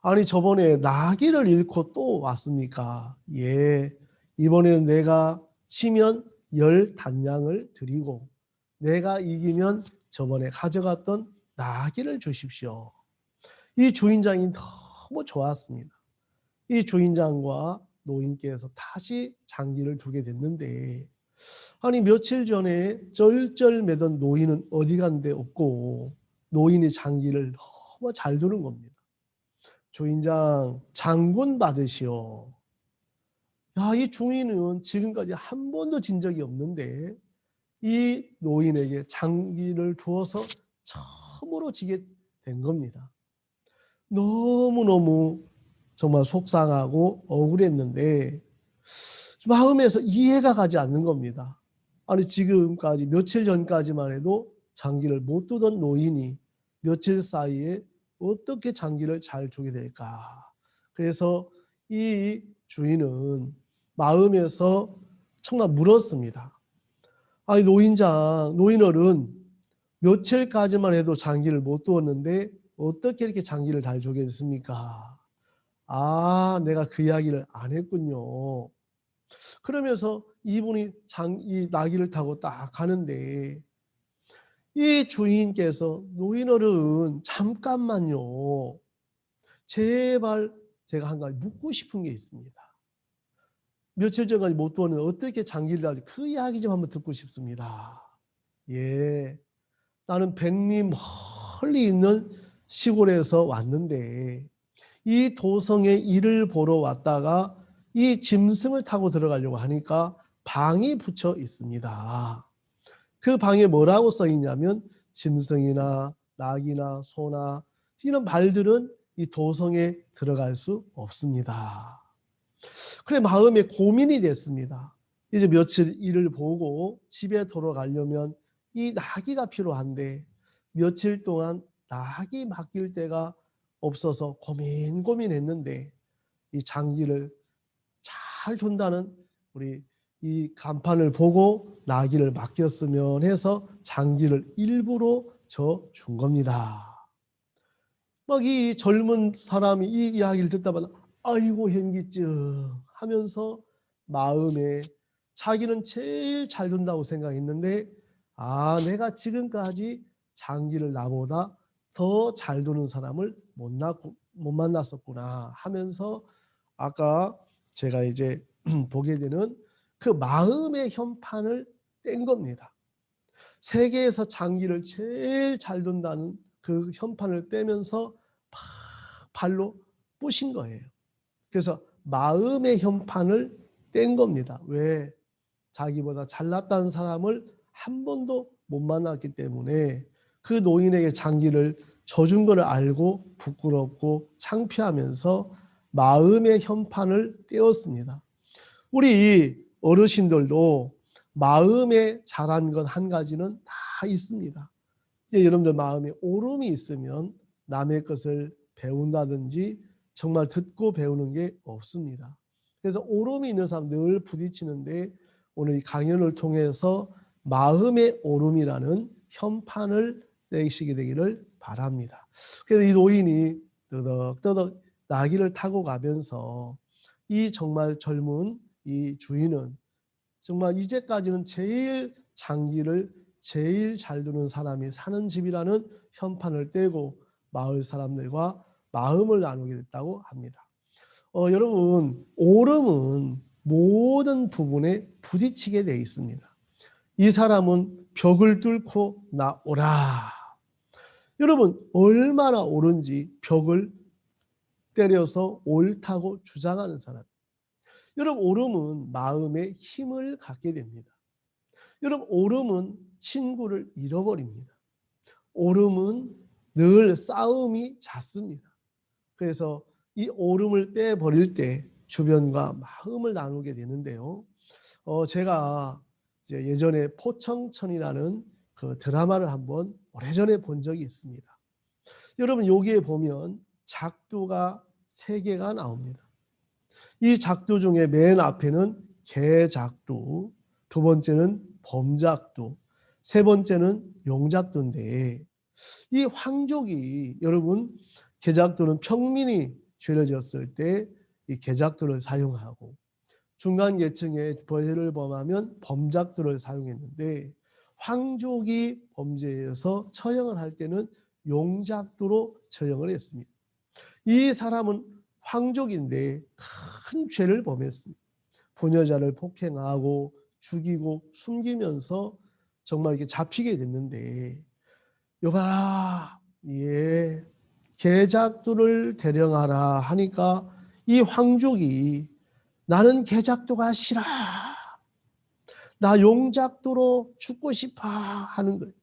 아니 저번에 나귀를 잃고 또 왔습니까? 예, 이번에는 내가 치면 10단냥을 드리고 내가 이기면 저번에 가져갔던 나귀를 주십시오. 이 주인장이 너무 좋았습니다. 이 주인장과 노인께서 다시 장기를 두게 됐는데 아니 며칠 전에 쩔쩔매던 노인은 어디 간 데 없고 노인이 장기를 너무 잘 두는 겁니다. 주인장, 장군 받으시오. 야, 이 주인은 지금까지 한 번도 진 적이 없는데 이 노인에게 장기를 두어서 처음으로 지게 된 겁니다. 너무너무 정말 속상하고 억울했는데 마음에서 이해가 가지 않는 겁니다. 아니 지금까지 며칠 전까지만 해도 장기를 못 두던 노인이 며칠 사이에 어떻게 장기를 잘 두게 될까? 그래서 이 주인은 마음에서 정말 물었습니다. 아니 노인어른 며칠까지만 해도 장기를 못 두었는데 어떻게 이렇게 장기를 잘 두게 됐습니까? 아, 내가 그 이야기를 안 했군요. 그러면서 이분이 이 나귀를 타고 딱 가는데 이 주인께서 노인어른 잠깐만요. 제발 제가 한 가지 묻고 싶은 게 있습니다. 며칠 전까지 못 두었는데 어떻게 장기를 달지 그 이야기 좀 한번 듣고 싶습니다. 예, 나는 백리 멀리 있는 시골에서 왔는데 이 도성에 일을 보러 왔다가 이 짐승을 타고 들어가려고 하니까 방이 붙여 있습니다. 그 방에 뭐라고 써 있냐면 짐승이나 낙이나 소나 이런 말들은 이 도성에 들어갈 수 없습니다. 그래 마음에 고민이 됐습니다. 이제 며칠 일을 보고 집에 돌아가려면 이 나귀가 필요한데 며칠 동안 나귀 맡길 데가 없어서 고민했는데 이 장기를 잘 둔다는 우리 이 간판을 보고 나귀를 맡겼으면 해서 장기를 일부러 줘 준 겁니다. 막 이 젊은 사람이 이 이야기를 듣다마다 아이고 현기증 하면서 마음에 자기는 제일 잘 둔다고 생각했는데 아 내가 지금까지 장기를 나보다 더 잘 두는 사람을 못 만났었구나 하면서 아까 제가 이제 보게 되는 그 마음의 현판을 뗀 겁니다. 세계에서 장기를 제일 잘 둔다는 그 현판을 빼면서 팍 발로 부신 거예요. 그래서 마음의 현판을 뗀 겁니다. 왜? 자기보다 잘났다는 사람을 한 번도 못 만났기 때문에 그 노인에게 장기를 져준 걸 알고 부끄럽고 창피하면서 마음의 현판을 떼었습니다. 우리 어르신들도 마음에 잘한 것 한 가지는 다 있습니다. 이제 여러분들 마음에 오름이 있으면 남의 것을 배운다든지 정말 듣고 배우는 게 없습니다. 그래서 오름이 있는 사람 늘 부딪히는데 오늘 이 강연을 통해서 마음의 오름이라는 현판을 내시게 되기를 바랍니다. 그래서 이 노인이 떠덕떠덕 나귀를 타고 가면서 이 정말 젊은 이 주인은 정말 이제까지는 제일 장기를 제일 잘 두는 사람이 사는 집이라는 현판을 떼고 마을 사람들과 마음을 나누게 됐다고 합니다. 여러분, 오름은 모든 부분에 부딪히게 되어 있습니다. 이 사람은 벽을 뚫고 나오라. 여러분, 얼마나 옳은지 벽을 때려서 옳다고 주장하는 사람. 여러분, 오름은 마음에 힘을 갖게 됩니다. 여러분, 오름은 친구를 잃어버립니다. 오름은 늘 싸움이 잦습니다. 그래서 이 오름을 빼버릴 때 주변과 마음을 나누게 되는데요. 제가 이제 예전에 포청천이라는 그 드라마를 한번 오래전에 본 적이 있습니다. 여러분, 여기에 보면 작두가 3개가 나옵니다. 이 작두 중에 맨 앞에는 개작두, 두 번째는 범작두, 세 번째는 용작두인데 이 황족이 여러분 개작두는 평민이 죄를 지었을 때 이 개작두를 사용하고 중간 계층의 벌을 범하면 범작두를 사용했는데 황족이 범죄에서 처형을 할 때는 용작두로 처형을 했습니다. 이 사람은 황족인데 큰 죄를 범했습니다. 부녀자를 폭행하고 죽이고 숨기면서 정말 이렇게 잡히게 됐는데 여봐라, 예, 개작두를 대령하라 하니까 이 황족이 나는 개작두가 싫어, 나 용작두로 죽고 싶어 하는 거예요.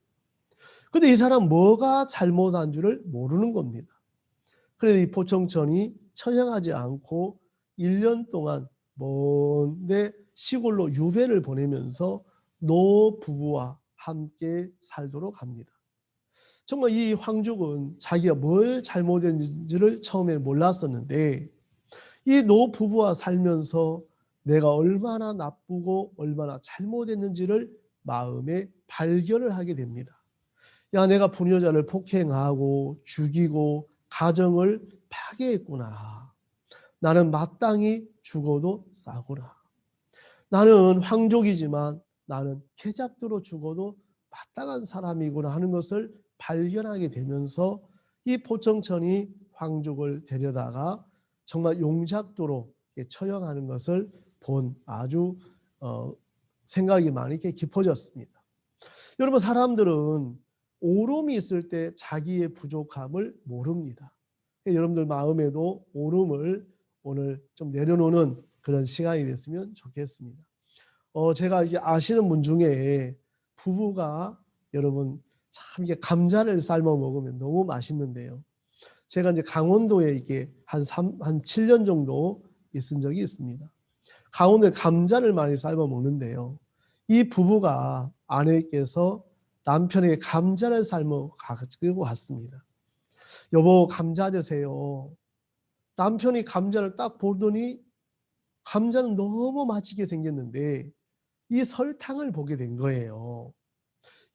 근데 이 사람 뭐가 잘못한 줄을 모르는 겁니다. 그래서 이 포청천이 처형하지 않고 1년 동안 먼데 시골로 유배를 보내면서 노 부부와 함께 살도록 합니다. 정말 이 황족은 자기가 뭘 잘못했는지를 처음에 몰랐었는데 이 노 부부와 살면서 내가 얼마나 나쁘고 얼마나 잘못했는지를 마음에 발견을 하게 됩니다. 야, 내가 부녀자를 폭행하고 죽이고 가정을 파괴했구나. 나는 마땅히 죽어도 싸구나. 나는 황족이지만 나는 개작두로 죽어도 마땅한 사람이구나 하는 것을 발견하게 되면서 이 포청천이 황족을 데려다가 정말 용작두로 처형하는 것을 본 아주 생각이 많이 이렇게 깊어졌습니다. 여러분, 사람들은 오름이 있을 때 자기의 부족함을 모릅니다. 여러분들 마음에도 오름을 오늘 좀 내려놓는 그런 시간이 됐으면 좋겠습니다. 제가 이제 아시는 분 중에 부부가 여러분 참 이게 감자를 삶아 먹으면 너무 맛있는데요. 제가 이제 강원도에 이게 한 7년 정도 있은 적이 있습니다. 강원도에 감자를 많이 삶아 먹는데요. 이 부부가 아내께서 남편에게 감자를 삶아 가지고 왔습니다. 여보, 감자 드세요. 남편이 감자를 딱 보더니 감자는 너무 맛있게 생겼는데 이 설탕을 보게 된 거예요.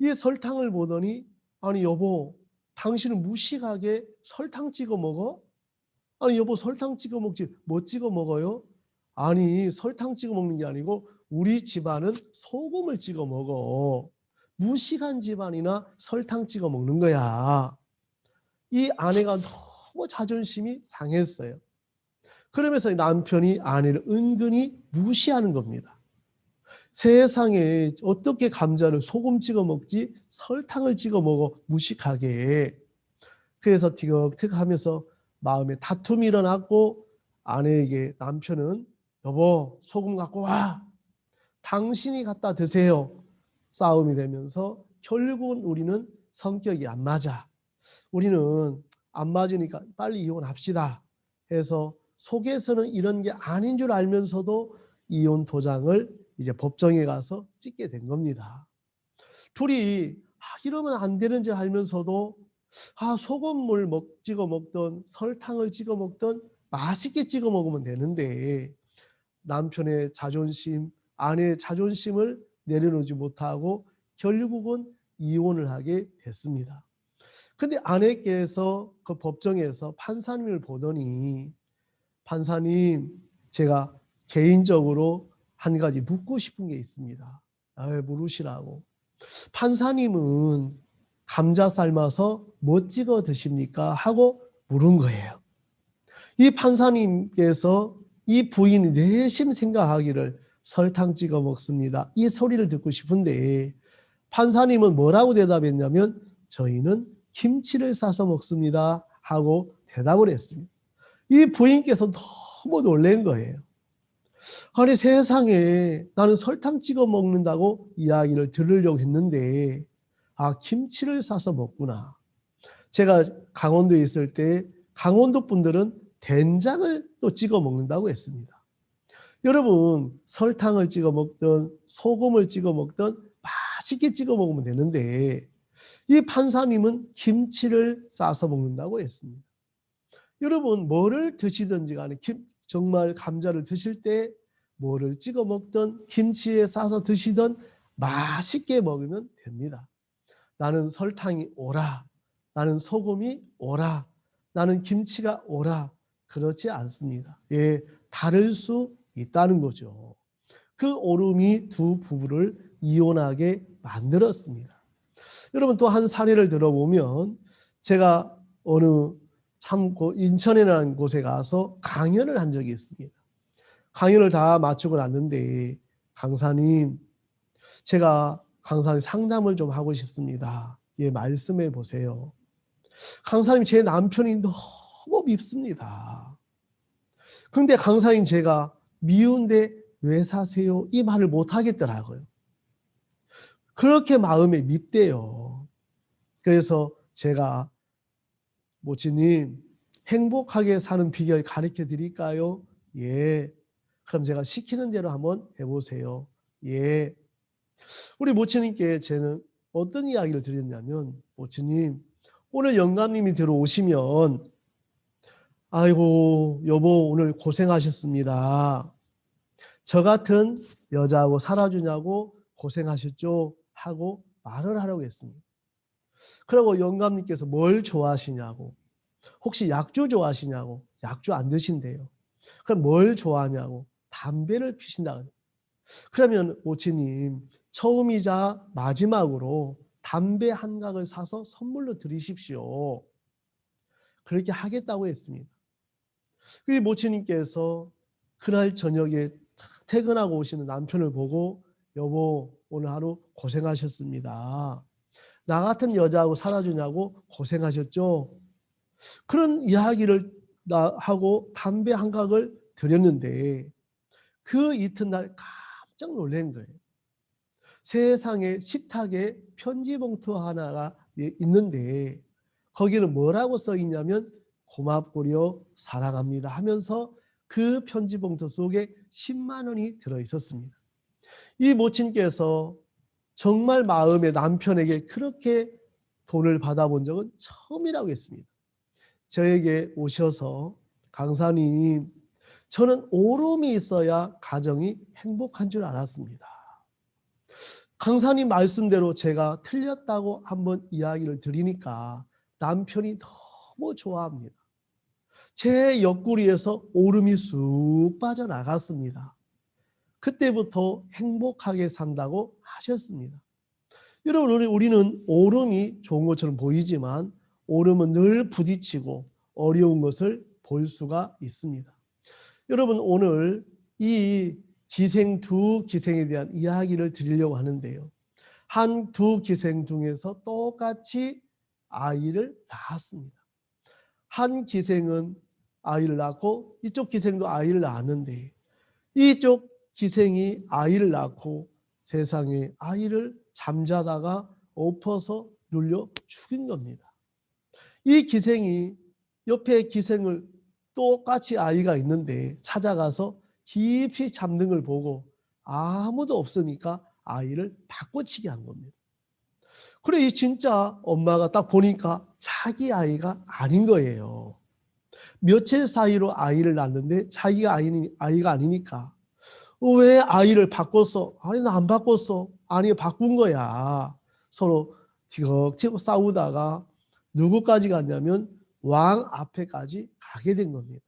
이 설탕을 보더니 아니 여보, 당신은 무식하게 설탕 찍어 먹어? 아니 여보, 설탕 찍어 먹지 뭐 찍어 먹어요? 아니 설탕 찍어 먹는 게 아니고 우리 집안은 소금을 찍어 먹어. 무식한 집안이나 설탕 찍어 먹는 거야. 이 아내가 너무 자존심이 상했어요. 그러면서 남편이 아내를 은근히 무시하는 겁니다. 세상에 어떻게 감자를 소금 찍어 먹지 설탕을 찍어 먹어 무식하게. 그래서 티격태격하면서 마음에 다툼이 일어났고 아내에게 남편은 여보 소금 갖고 와. 당신이 갖다 드세요. 싸움이 되면서 결국은 우리는 성격이 안 맞아. 우리는 안 맞으니까 빨리 이혼합시다 해서 속에서는 이런 게 아닌 줄 알면서도 이혼 도장을 이제 법정에 가서 찍게 된 겁니다. 둘이 이러면 안 되는 줄 알면서도 소금물 찍어 먹던 설탕을 찍어 먹던 맛있게 찍어 먹으면 되는데 남편의 자존심, 아내의 자존심을 내려놓지 못하고 결국은 이혼을 하게 됐습니다. 근데 아내께서 그 법정에서 판사님을 보더니 판사님 제가 개인적으로 한 가지 묻고 싶은 게 있습니다. 물으시라고. 판사님은 감자 삶아서 뭐 찍어 드십니까? 하고 물은 거예요. 이 판사님께서 이 부인이 내심 생각하기를 설탕 찍어 먹습니다. 이 소리를 듣고 싶은데 판사님은 뭐라고 대답했냐면 저희는 김치를 싸서 먹습니다 하고 대답을 했습니다. 이 부인께서 너무 놀란 거예요. 아니 세상에 나는 설탕 찍어 먹는다고 이야기를 들으려고 했는데 김치를 싸서 먹구나. 제가 강원도에 있을 때 강원도 분들은 된장을 또 찍어 먹는다고 했습니다. 여러분 설탕을 찍어 먹든 소금을 찍어 먹든 맛있게 찍어 먹으면 되는데 이 판사님은 김치를 싸서 먹는다고 했습니다. 여러분 뭐를 드시든지 간에 정말 감자를 드실 때 뭐를 찍어 먹든 김치에 싸서 드시든 맛있게 먹으면 됩니다. 나는 설탕이 옳아, 나는 소금이 옳아, 나는 김치가 옳아, 그렇지 않습니다. 다를 수 있다는 거죠. 그 옳음이 두 부부를 이혼하게 만들었습니다. 여러분 또 한 사례를 들어보면 제가 어느 인천이라는 곳에 가서 강연을 한 적이 있습니다. 강연을 다 마치고 났는데 강사님 제가 강사님 상담을 좀 하고 싶습니다. 말씀해 보세요. 강사님 제 남편이 너무 밉습니다. 그런데 강사님 제가 미운데 왜 사세요? 이 말을 못 하겠더라고요. 그렇게 마음에 밉대요. 그래서 제가 모치님 행복하게 사는 비결 가르쳐 드릴까요? 예. 그럼 제가 시키는 대로 한번 해보세요. 예. 우리 모치님께 저는 어떤 이야기를 드렸냐면 모치님 오늘 영감님이 들어오시면 아이고 여보 오늘 고생하셨습니다. 저 같은 여자하고 살아주냐고 고생하셨죠? 하고 말을 하라고 했습니다. 그리고 영감님께서 뭘 좋아하시냐고 혹시 약주 좋아하시냐고 약주 안 드신대요. 그럼 뭘 좋아하냐고 담배를 피신다. 그러면 모치님 처음이자 마지막으로 담배 한 각을 사서 선물로 드리십시오. 그렇게 하겠다고 했습니다. 그 모치님께서 그날 저녁에 퇴근하고 오시는 남편을 보고 여보 오늘 하루 고생하셨습니다. 나 같은 여자하고 살아주냐고 고생하셨죠? 그런 이야기를 하고 담배 한 각을 드렸는데 그 이튿날 깜짝 놀란 거예요. 세상에 식탁에 편지 봉투 하나가 있는데 거기는 뭐라고 써 있냐면 고맙고요 사랑합니다 하면서 그 편지 봉투 속에 10만 원이 들어 있었습니다. 이 모친께서 정말 마음에 남편에게 그렇게 돈을 받아본 적은 처음이라고 했습니다. 저에게 오셔서 강사님 저는 오름이 있어야 가정이 행복한 줄 알았습니다. 강사님 말씀대로 제가 틀렸다고 한번 이야기를 드리니까 남편이 너무 좋아합니다. 제 옆구리에서 오름이 쑥 빠져나갔습니다. 그때부터 행복하게 산다고 하셨습니다. 여러분 우리는 오름이 좋은 것처럼 보이지만 오름은 늘 부딪히고 어려운 것을 볼 수가 있습니다. 여러분 오늘 이 기생 두 기생에 대한 이야기를 드리려고 하는데요. 한 두 기생 중에서 똑같이 아이를 낳았습니다. 한 기생은 아이를 낳고 이쪽 기생도 아이를 낳았는데 이쪽 기생이 아이를 낳고 세상에 아이를 잠자다가 엎어서 눌려 죽인 겁니다. 이 기생이 옆에 기생을 똑같이 아이가 있는데 찾아가서 깊이 잠든 걸 보고 아무도 없으니까 아이를 바꿔치기 한 겁니다. 그래 이 진짜 엄마가 딱 보니까 자기 아이가 아닌 거예요. 며칠 사이로 아이를 낳았는데 자기가 아이가 아니니까 왜 아이를 바꿨어? 아니 나 안 바꿨어. 아니 바꾼 거야. 서로 티격태격 싸우다가 누구까지 갔냐면 왕 앞에까지 가게 된 겁니다.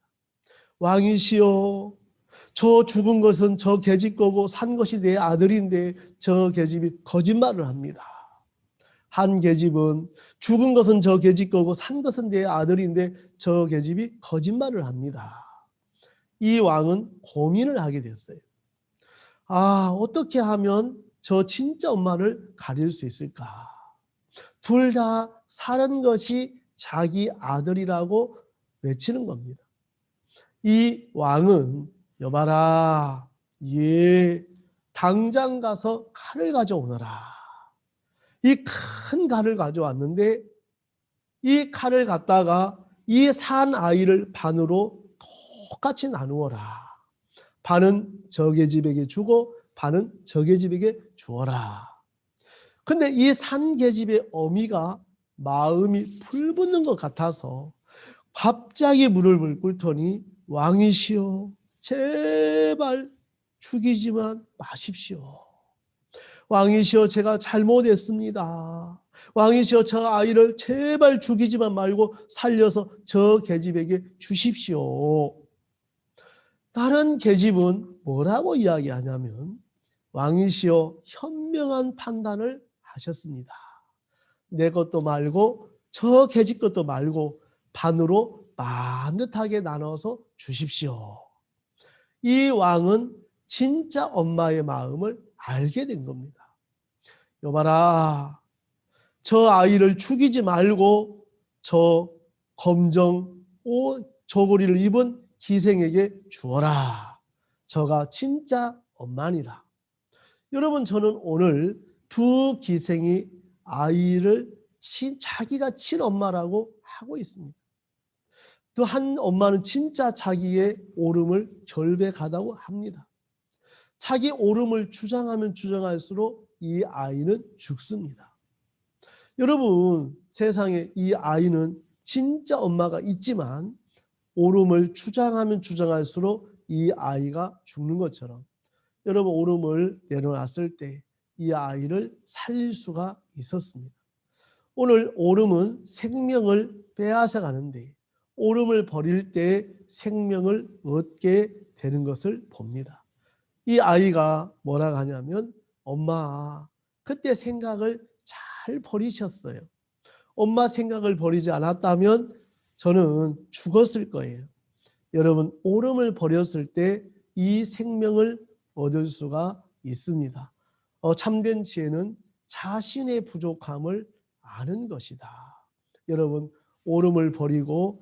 왕이시여, 저 죽은 것은 저 계집 거고 산 것이 내 아들인데 저 계집이 거짓말을 합니다. 한 계집은 죽은 것은 저 계집 거고 산 것은 내 아들인데 저 계집이 거짓말을 합니다. 이 왕은 고민을 하게 됐어요. 아, 어떻게 하면 저 진짜 엄마를 가릴 수 있을까? 둘 다 사는 것이 자기 아들이라고 외치는 겁니다. 이 왕은 여봐라, 예, 당장 가서 칼을 가져오너라. 이 큰 칼을 가져왔는데 이 칼을 갖다가 이 산 아이를 반으로 똑같이 나누어라. 반은 저 계집에게 주고 반은 저 계집에게 주어라. 근데 이 산 계집의 어미가 마음이 불붙는 것 같아서 갑자기 무릎을 꿇더니 왕이시여, 제발 죽이지만 마십시오. 왕이시여, 제가 잘못했습니다. 왕이시여, 저 아이를 제발 죽이지만 말고 살려서 저 계집에게 주십시오. 다른 계집은 뭐라고 이야기하냐면 왕이시여, 현명한 판단을 하셨습니다. 내 것도 말고 저 계집 것도 말고 반으로 반듯하게 나눠서 주십시오. 이 왕은 진짜 엄마의 마음을 알게 된 겁니다. 여봐라, 저 아이를 죽이지 말고 저 검정 옷 저고리를 입은 기생에게 주어라. 저가 진짜 엄마니라. 여러분, 저는 오늘 두 기생이 아이를 자기가 친엄마라고 하고 있습니다. 또 한 엄마는 진짜 자기의 옳음을 결백하다고 합니다. 자기 옳음을 주장하면 주장할수록 이 아이는 죽습니다. 여러분, 세상에 이 아이는 진짜 엄마가 있지만 옳음을 주장하면 주장할수록 이 아이가 죽는 것처럼 여러분, 옳음을 내려놨을 때 이 아이를 살릴 수가 있었습니다. 오늘 옳음은 생명을 빼앗아 가는데 옳음을 버릴 때 생명을 얻게 되는 것을 봅니다. 이 아이가 뭐라고 하냐면 엄마, 그때 생각을 잘 버리셨어요. 엄마 생각을 버리지 않았다면 저는 죽었을 거예요. 여러분, 옳음을 버렸을 때 이 생명을 얻을 수가 있습니다. 참된 지혜는 자신의 부족함을 아는 것이다. 여러분, 옳음을 버리고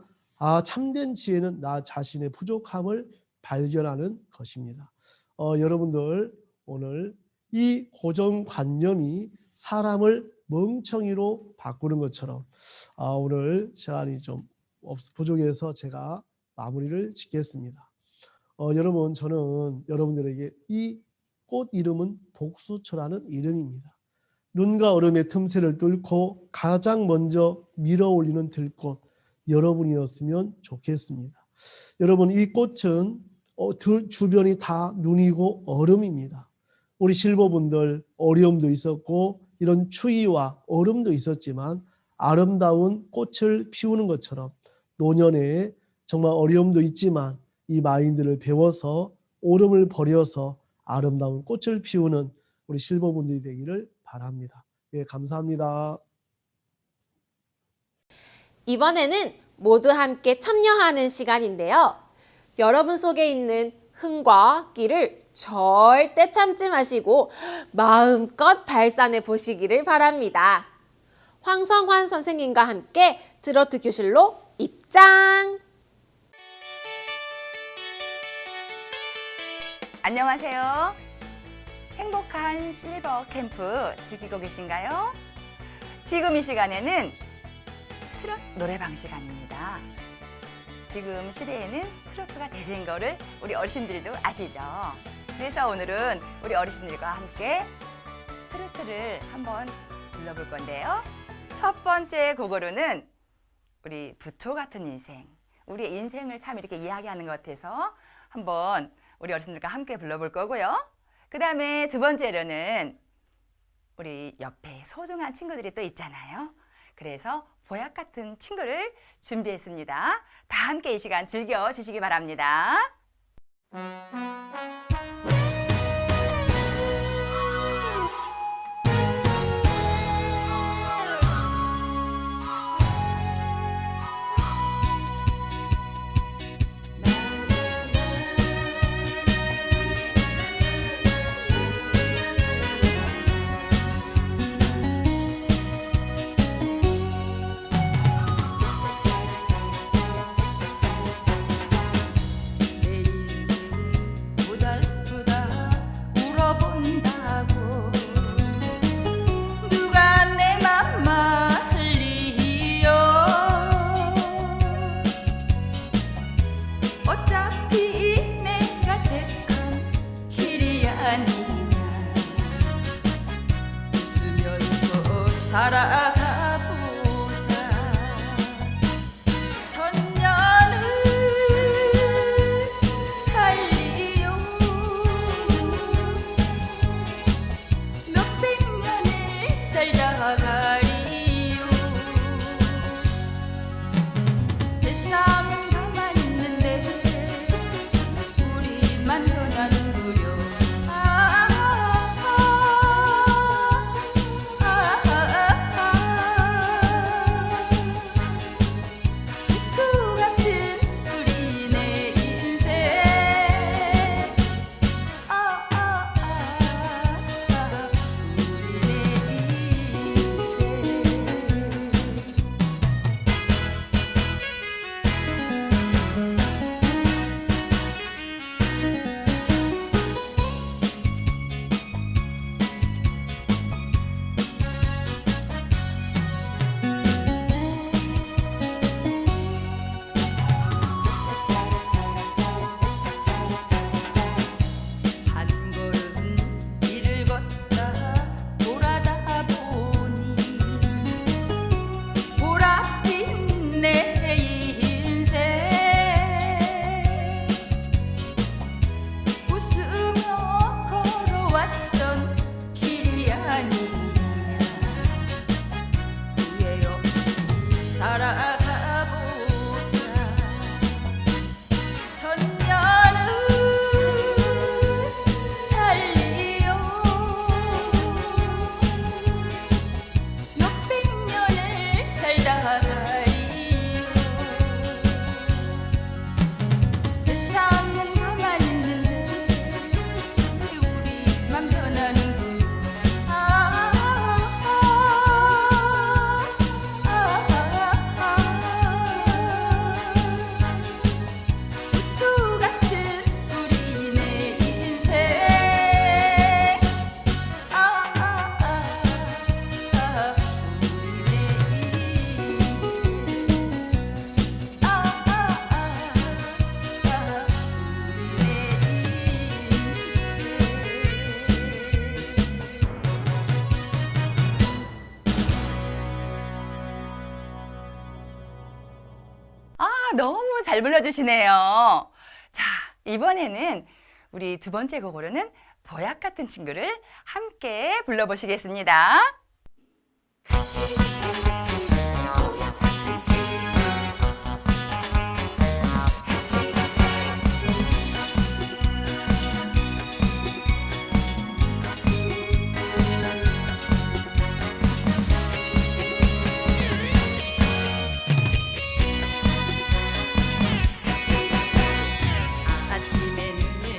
참된 지혜는 나 자신의 부족함을 발견하는 것입니다. 여러분들, 오늘 이 고정관념이 사람을 멍청이로 바꾸는 것처럼 오늘 시간이 좀 부족해서 제가 마무리를 짓겠습니다. 여러분, 저는 여러분들에게 이 꽃 이름은 복수초라는 이름입니다. 눈과 얼음의 틈새를 뚫고 가장 먼저 밀어올리는 들꽃, 여러분이었으면 좋겠습니다. 여러분, 이 꽃은 주변이 다 눈이고 얼음입니다. 우리 실버분들 어려움도 있었고 이런 추위와 얼음도 있었지만 아름다운 꽃을 피우는 것처럼 노년에 정말 어려움도 있지만 이 마인드를 배워서 옳음을 버려서 아름다운 꽃을 피우는 우리 실버분들이 되기를 바랍니다. 예, 감사합니다. 이번에는 모두 함께 참여하는 시간인데요. 여러분 속에 있는 흥과 끼를 절대 참지 마시고 마음껏 발산해 보시기를 바랍니다. 황성환 선생님과 함께 트로트 교실로 입장! 안녕하세요. 행복한 실버 캠프 즐기고 계신가요? 지금 이 시간에는 트로트 노래방 시간입니다. 지금 시대에는 트로트가 대세인 거를 우리 어르신들도 아시죠? 그래서 오늘은 우리 어르신들과 함께 트로트를 한번 불러볼 건데요. 첫 번째 곡으로는 우리 부초 같은 인생, 우리의 인생을 참 이렇게 이야기하는 것 같아서 한번 우리 어르신들과 함께 불러볼 거고요. 그 다음에 두 번째로는 우리 옆에 소중한 친구들이 또 있잖아요. 그래서 보약 같은 친구를 준비했습니다. 다 함께 이 시간 즐겨주시기 바랍니다. 내 인생 고달프다 울어본다고 누가 내 맘 말리요. 어차피 내가 택한 길이 아니냐. 웃으면서 살아가 보자. 천년을 살리요. 몇백 년을 살다 가리요. 세상은 가만히 있는데 우리만 변하는구려. 부투 같은 우리 내 인생. 우리 내 한 걸음 길을 걷다 돌아다 보니 보랏빛 내 인생. 웃으며 걸어왔던 길이 아니냐. 후회 없이 살아가 보자. 천년을 살리요. 몇백 년을 살다 가리요. 세상은 가만히 있는데 우리만 변하는군. 부투 같은 우리 내 인생. 우리 내 너무 잘 불러주시네요. 자, 이번에는 우리 두 번째 곡으로는 보약 같은 친구를 함께 불러보시겠습니다. 아침에 눈을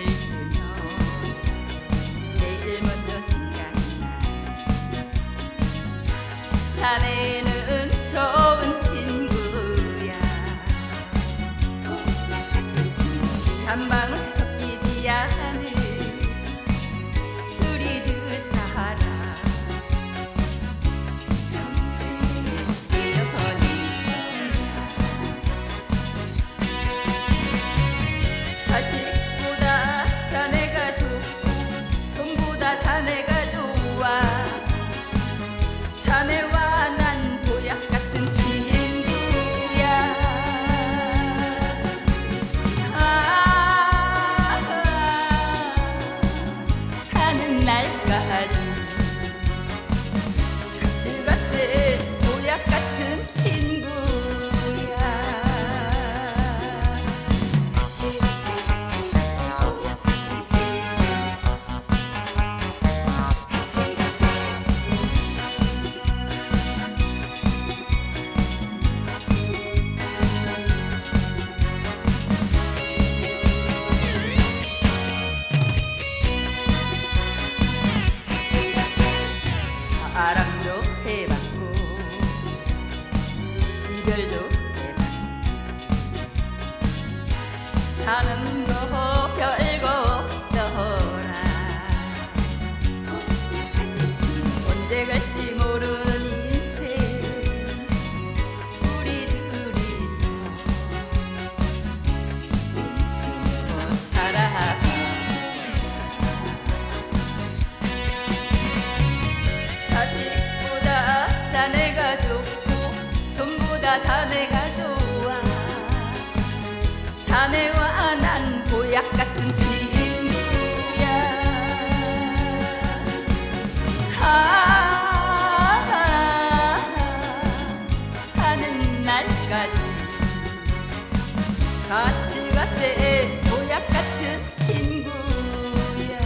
같이 가세 보약 같은 친구야.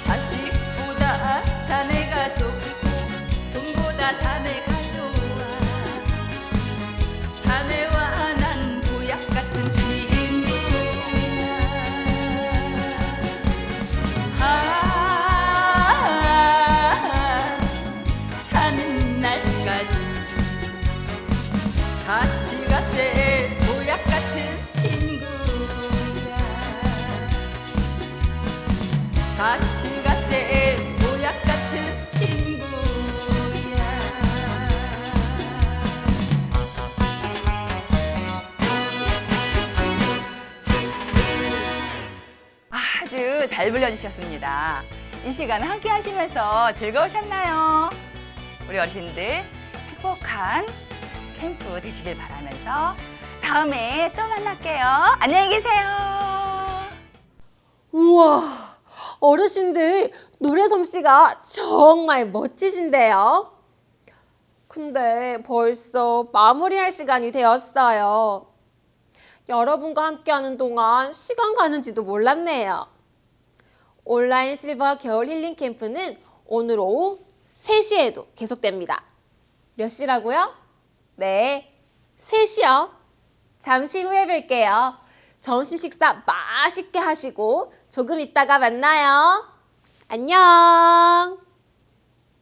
자식보다 자네가 좋고 돈보다 자네가 좋아. 자네와 난 보약 같은 친구야. 사는 날까지 같이 가세 보약 같은 친구야. 같이 가세 보약 같은 친구야. 아주 잘 불러주셨습니다. 이 시간 함께 하시면서 즐거우셨나요? 우리 어르신들 행복한 캠프 되시길 바라면서 다음에 또 만날게요. 안녕히 계세요. 우와, 어르신들 노래 솜씨가 정말 멋지신데요. 근데 벌써 마무리할 시간이 되었어요. 여러분과 함께하는 동안 시간 가는지도 몰랐네요. 온라인 실버 겨울 힐링 캠프는 오늘 오후 3시에도 계속됩니다. 몇 시라고요? 네, 3시요. 잠시 후에 뵐게요. 점심 식사 맛있게 하시고 조금 있다가 만나요. 안녕.